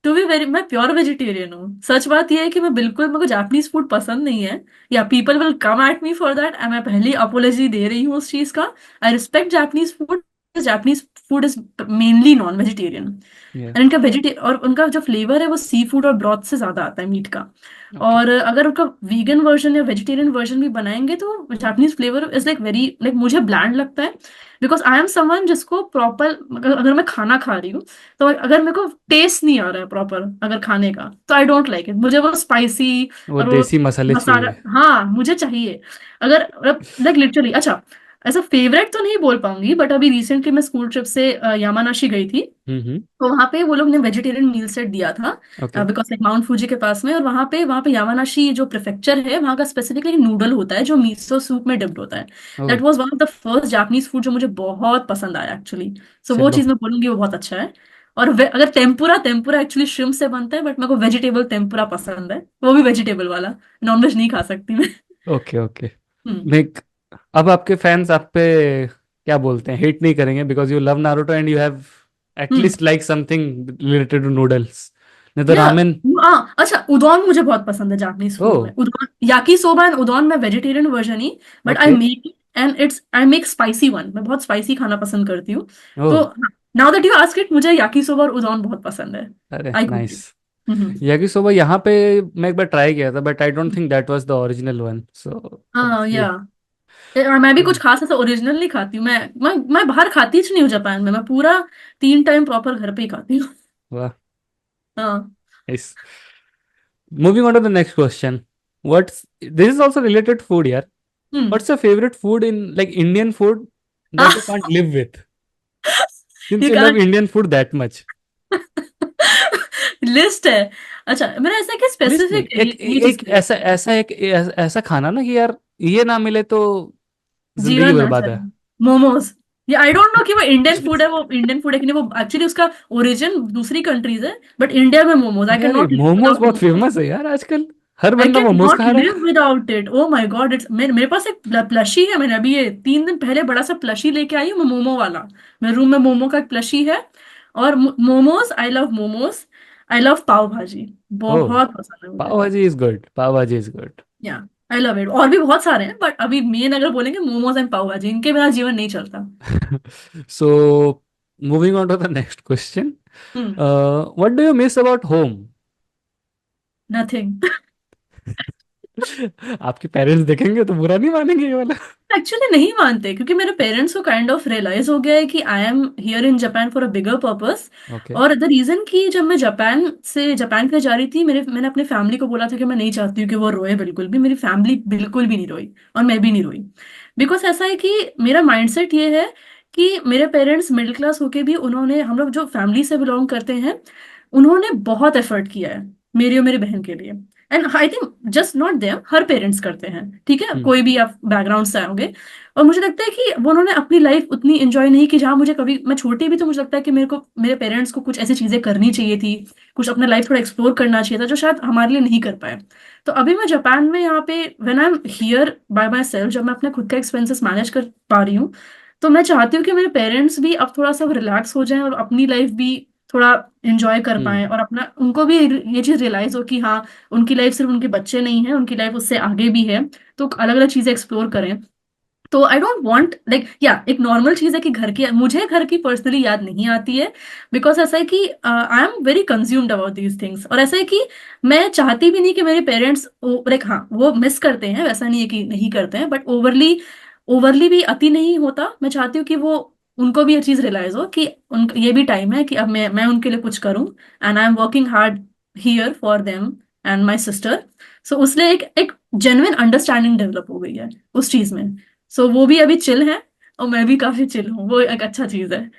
To be very, मैं pure vegetarian हूँ। सच बात यह है कि मैं बिल्कुल, मेरे को जापानीज फूड पसंद नहीं है, या people will come at me for that, मैं पहली अपोलॉजी दे रही हूँ उस चीज का। I respect Japanese food. Japanese food is mainly non vegetarian, Yeah. और इनका और उनका जो फ्लेवर है वो सी फूड और ब्रॉथ से ज्यादा आता है, मीट का। Okay. और अगर उनका वीगन वर्जन या वेजिटेरियन वर्जन भी बनाएंगे तो Japanese flavour is like very, like मुझे ब्लैंड लगता है। बिकॉज आई एम समवन जिसको प्रॉपर, अगर मैं खाना खा रही हूँ, तो अगर मेरे को टेस्ट नहीं आ रहा है प्रॉपर अगर खाने का, तो आई डोंट लाइक इट। मुझे वो स्पाइसी वो और वो देसी मसाले मसाला, चाहिए। हाँ मुझे चाहिए। अगर लाइक लिटरली, अच्छा, ऐसा फेवरेट तो नहीं बोल पाऊंगी, बट अभी रिसेंटली मैं स्कूल ट्रिप से यामानाशी गई थी। हम्म। तो वहां पे वो लोग ने वेजिटेरियन मील सेट दिया था, okay. Because like mount Fuji के पास में। और वहां पे यामानाशी जो प्रिफेक्चर है, वहां का स्पेसिफिकली नूडल होता है जो मिसो सूप में डिप्ड होता है। Oh. That was one of the first Japanese food जो मुझे बहुत पसंद आया एक्चुअली। सो वो चलो। चीज मैं बोलूंगी वो बहुत अच्छा है। और अगर टेम्पुरा टेम्पुरा एक्चुअली श्रिम्प से बनता है, बट मेरे को वेजिटेबल टेम्पुरा पसंद है, वो भी वेजिटेबल वाला। नॉनवेज नहीं खा सकती मैं। Okay okay. हम्म लाइक अब आपके फैंस आप पे क्या बोलते हैं, हेट नहीं करेंगे, because you love Naruto and you have hmm at least like something related to noodles, नहीं तो या रामेन। हाँ, अच्छा, उदोन मुझे बहुत पसंद है जापानीज फूड ओह। में। उदोन, याकी सोबा एंड उदोन में vegetarian version he, but I okay. Make and it's I make spicy one. मैं बहुत स्पाइसी खाना पसंद करती हूँ। तो ओह। हाँ, now that you ask it, मुझे याकीसोबा और उदॉन बहुत पसंद है। अरे I cook nice. It. Yakisoba यहाँ पे मैं एक बार ट्राई किया था, but I don't think that was the original one, so हाँ ऑब्वियसली। या मैं भी कुछ खास ऐसा ओरिजिनल नहीं खाती हूँ। मैं बाहर खाती ही नहीं हूँ जापान में। मैं पूरा 3 टाइम प्रॉपर घर पे ही खाती हूँ। वाह, हाँ। Nice. Moving on to the next question. This is also related to food, यार. हम्म। What's your favorite food in like Indian food that you can't live with? Since ये you कहा love Indian food that much. List है। अच्छा, मेरा ऐसा कि list नहीं, specific है एक ये चीज एक की ऐसा खाना ना कि यार ये ना मिले तो जिंदगी जीवन ना बर्बाद चले। है. मोमोज। ये आई डोंट नो कि वो इंडियन फूड है, वो इंडियन फूड है कि नहीं, वो एक्चुअली उसका ओरिजिन दूसरी कंट्रीज है, बट इंडिया में मोमोज, आई अरे कैन यार, नॉट लिव मोमोज विदाउट बहुत मोमोज। फेमस है यार आजकल. हर आई बंदा कैन मोमोज नॉट खा रहा live without it. Oh my god, it's मेरे पास एक प्लशी है। मैंने अभी ये 3 दिन पहले बड़ा सा प्लशी लेके आई हूँ, मोमो वाला। मेरे रूम में मोमो का एक प्लशी है। और momos, I love momos. I love pav bhaji, है. ओ, बहुत पसंद है मुझे। पाव भाजी इज गुड. पाव भाजी इज गुड. या आई लव इट। और भी बहुत सारे हैं, बट अभी मेन अगर बोलेंगे मोमोज एंड पाव भाजी, इनके बिना जीवन नहीं चलता। So, moving on to the next question. Hmm. What do you miss about home? Nothing. आपके पेरेंट्स देखेंगे तो बुरा नहीं मानेंगे ये वाला. एक्चुअली नहीं मानते, क्योंकि मेरे पेरेंट्स को काइंड ऑफ रियलाइज हो गया है कि I am here in Japan for a bigger purpose. Okay. और द रीजन कि जब मैं जापान के लिए जा रही थी, मैंने अपने फैमिली को बोला था कि मैं नहीं चाहती हूँ कि वो रोए बिल्कुल भी। मेरी फैमिली बिल्कुल भी नहीं रोई, और मैं भी नहीं रोई। बिकॉज ऐसा है कि मेरा माइंडसेट ये है कि मेरे पेरेंट्स मिडिल क्लास होके भी उन्होंने, हम लोग जो फैमिली से बिलोंग करते हैं, उन्होंने बहुत एफर्ट किया है मेरी और मेरी बहन के लिए। And I think just not them, her parents करते हैं, ठीक है, हम्म. कोई भी आप बैकग्राउंड से आओगे। और मुझे लगता है कि वो उन्होंने अपनी लाइफ उतनी एंजॉय नहीं की जहां मुझे, कभी मैं छोटी भी तो मुझे लगता है कि मेरे पेरेंट्स को कुछ ऐसी चीजें करनी चाहिए थी, कुछ अपना लाइफ थोड़ा एक्सप्लोर करना चाहिए था, जो शायद हमारे लिए नहीं कर पाए। तो अभी मैं जापान में यहाँ पे, when I am here bye my self, जब मैं अपने खुद का एक्सपेंसेस मैनेज कर पा रही हूँ, तो मैं चाहती हूँ कि मेरे पेरेंट्स भी अब थोड़ा सा रिलैक्स हो जाएं और अपनी लाइफ भी थोड़ा एंजॉय कर हम्म. पाएं, और अपना उनको भी ये चीज रियलाइज हो कि हाँ, उनकी लाइफ सिर्फ उनके बच्चे नहीं है, उनकी लाइफ उससे आगे भी है। तो अलग अलग चीजें एक्सप्लोर करें। तो आई डोंट वांट लाइक, या एक नॉर्मल चीज है कि मुझे घर की पर्सनली याद नहीं आती है। बिकॉज ऐसा है कि आई am very consumed about these things. और ऐसा है कि मैं चाहती भी नहीं कि मेरे पेरेंट्स, लाइक हाँ वो मिस करते हैं, वैसा नहीं है कि नहीं करते हैं, बट ओवरली ओवरली भी अति नहीं होता। मैं चाहती हूँ कि वो, उनको भी ये चीज रियलाइज हो कि ये भी टाइम है कि अब मैं उनके लिए कुछ करूँ। And I am working hard here for them and my sister. So उसलिए एक जेन्युइन अंडरस्टैंडिंग डेवलप हो गई है उस चीज में। सो वो भी अभी चिल है, और मैं भी काफी चिल हूँ, वो एक अच्छा चीज है।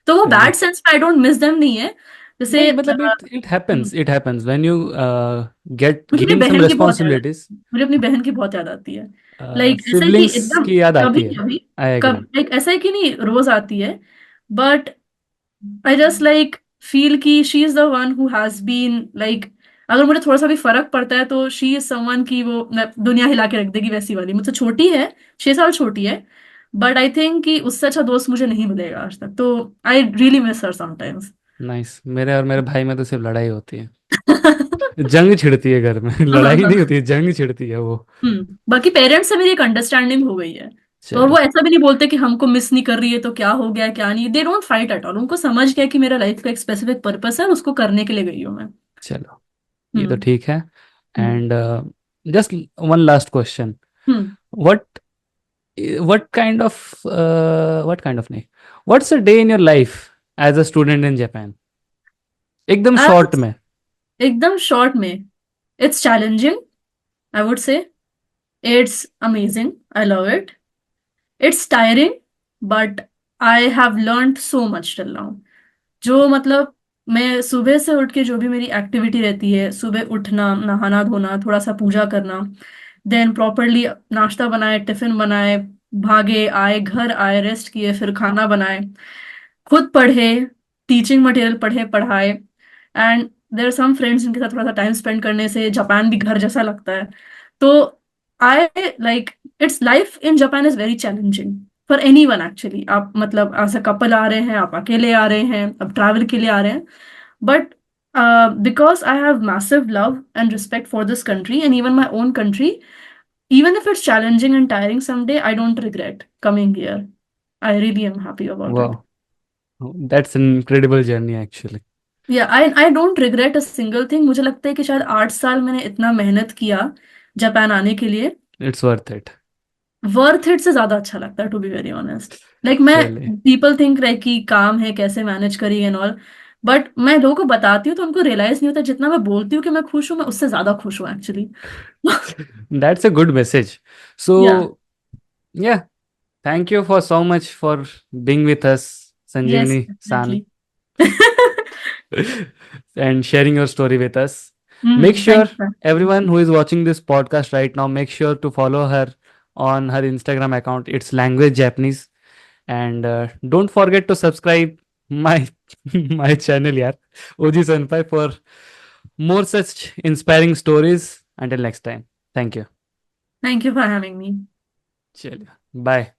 तो वो चलो. बैड सेंस में आई डोंट मिस देम नहीं है। जैसे नहीं मतलब it happens when you get मुझे अपनी गिवन सम बहन की बहुत याद आती रिस्पॉन्सिबिलिटीज. है। मुझे अपनी बहन की बहुत याद आती है। लाइक ऐसा है कि सिबलिंग्स एकदम की याद कभी आती है. कभी, आई एग्री. लाइक ऐसा है कि नहीं रोज आती है, but I just like feel कि she is the one who has been like, अगर मुझे थोड़ा सा भी फर्क पड़ता है तो शी इज समवन की वो दुनिया हिला के रख देगी, वैसी वाली। मुझसे छोटी है, 6 साल छोटी है। बट आई थिंक कि उससे अच्छा दोस्त मुझे नहीं मिलेगा आज तक। तो I really miss her sometimes. Nice. मेरे और मेरे भाई में तो सिर्फ लड़ाई होती है. जंग छिड़ती है घर में. हाँ लड़ाई हाँ। नहीं होती है, जंग छिड़ती है वो. बाकी पेरेंट्स से मेरी एक अंडरस्टैंडिंग हो गई है। तो और चलो. वो ऐसा भी नहीं बोलते कि हमको मिस नहीं कर रही है तो क्या हो गया क्या नहीं, they don't fight at all. उनको समझ गया कि मेरा लाइफ का एक स्पेसिफिक पर्पस है और उसको करने के लिए गई हूँ मैं। चलो, ये तो हम्म। ठीक है. Hmm. And just one last question. Hmm. What what kind of नहीं, what's a day in your life as a student in Japan? एकदम शॉर्ट आज में. एकदम शॉर्ट में, it's challenging, I would say. It's amazing, I love it. It's tiring, but I have learned so much till now. जो मतलब, मैं सुबह से उठ के जो भी मेरी एक्टिविटी रहती है, सुबह उठना, नहाना धोना, थोड़ा सा पूजा करना, देन प्रॉपरली नाश्ता बनाए, टिफिन बनाए, भागे आए, घर आए, रेस्ट किए, फिर खाना बनाए, खुद पढ़े, टीचिंग मटेरियल पढ़े पढ़ाए, एंड देर सम फ्रेंड्स जिनके साथ थोड़ा सा टाइम स्पेंड करने से जापान भी घर जैसा लगता है। तो I like, it's life in Japan is very challenging for any one actually. आप मतलब एज अ कपल आ रहे हैं, आप अकेले आ रहे हैं, अब ट्रैवल के लिए आ रहे हैं, but because I have massive love and respect for this country and even my own country, even if it's challenging and tiring someday, I don't regret coming here. I really am happy about वाह, it. That's an incredible journey actually. या I don't regret a single thing. मुझे लगता है कि शायद 8 साल मैंने इतना मेहनत किया जापान आने के लिए, It's worth it. Worth it से ज्यादा अच्छा लगता है, to be very honest. Like मैं, चलिए, पीपल थिंक लाइक कि काम है कैसे मैनेज करी एंड ऑल, बट मैं लोगों को बताती हूँ तो उनको रियलाइज नहीं होता, जितना मैं बोलती हूँ कि मैं खुश हूँ, मैं उससे ज्यादा खुश हूँ actually. that's a good message. या, So, yeah, thank you for so much for being with us, yes Sanjeevani San, definitely. and sharing your story with us. Make thank sure everyone you. who is watching this podcast right now, make sure to follow her on her Instagram account. It's Language Japanese, and don't forget to subscribe my my channel, yeah, OG Senpai, for more such inspiring stories. Until next time, thank you. Thank you for having me. चलिए, bye.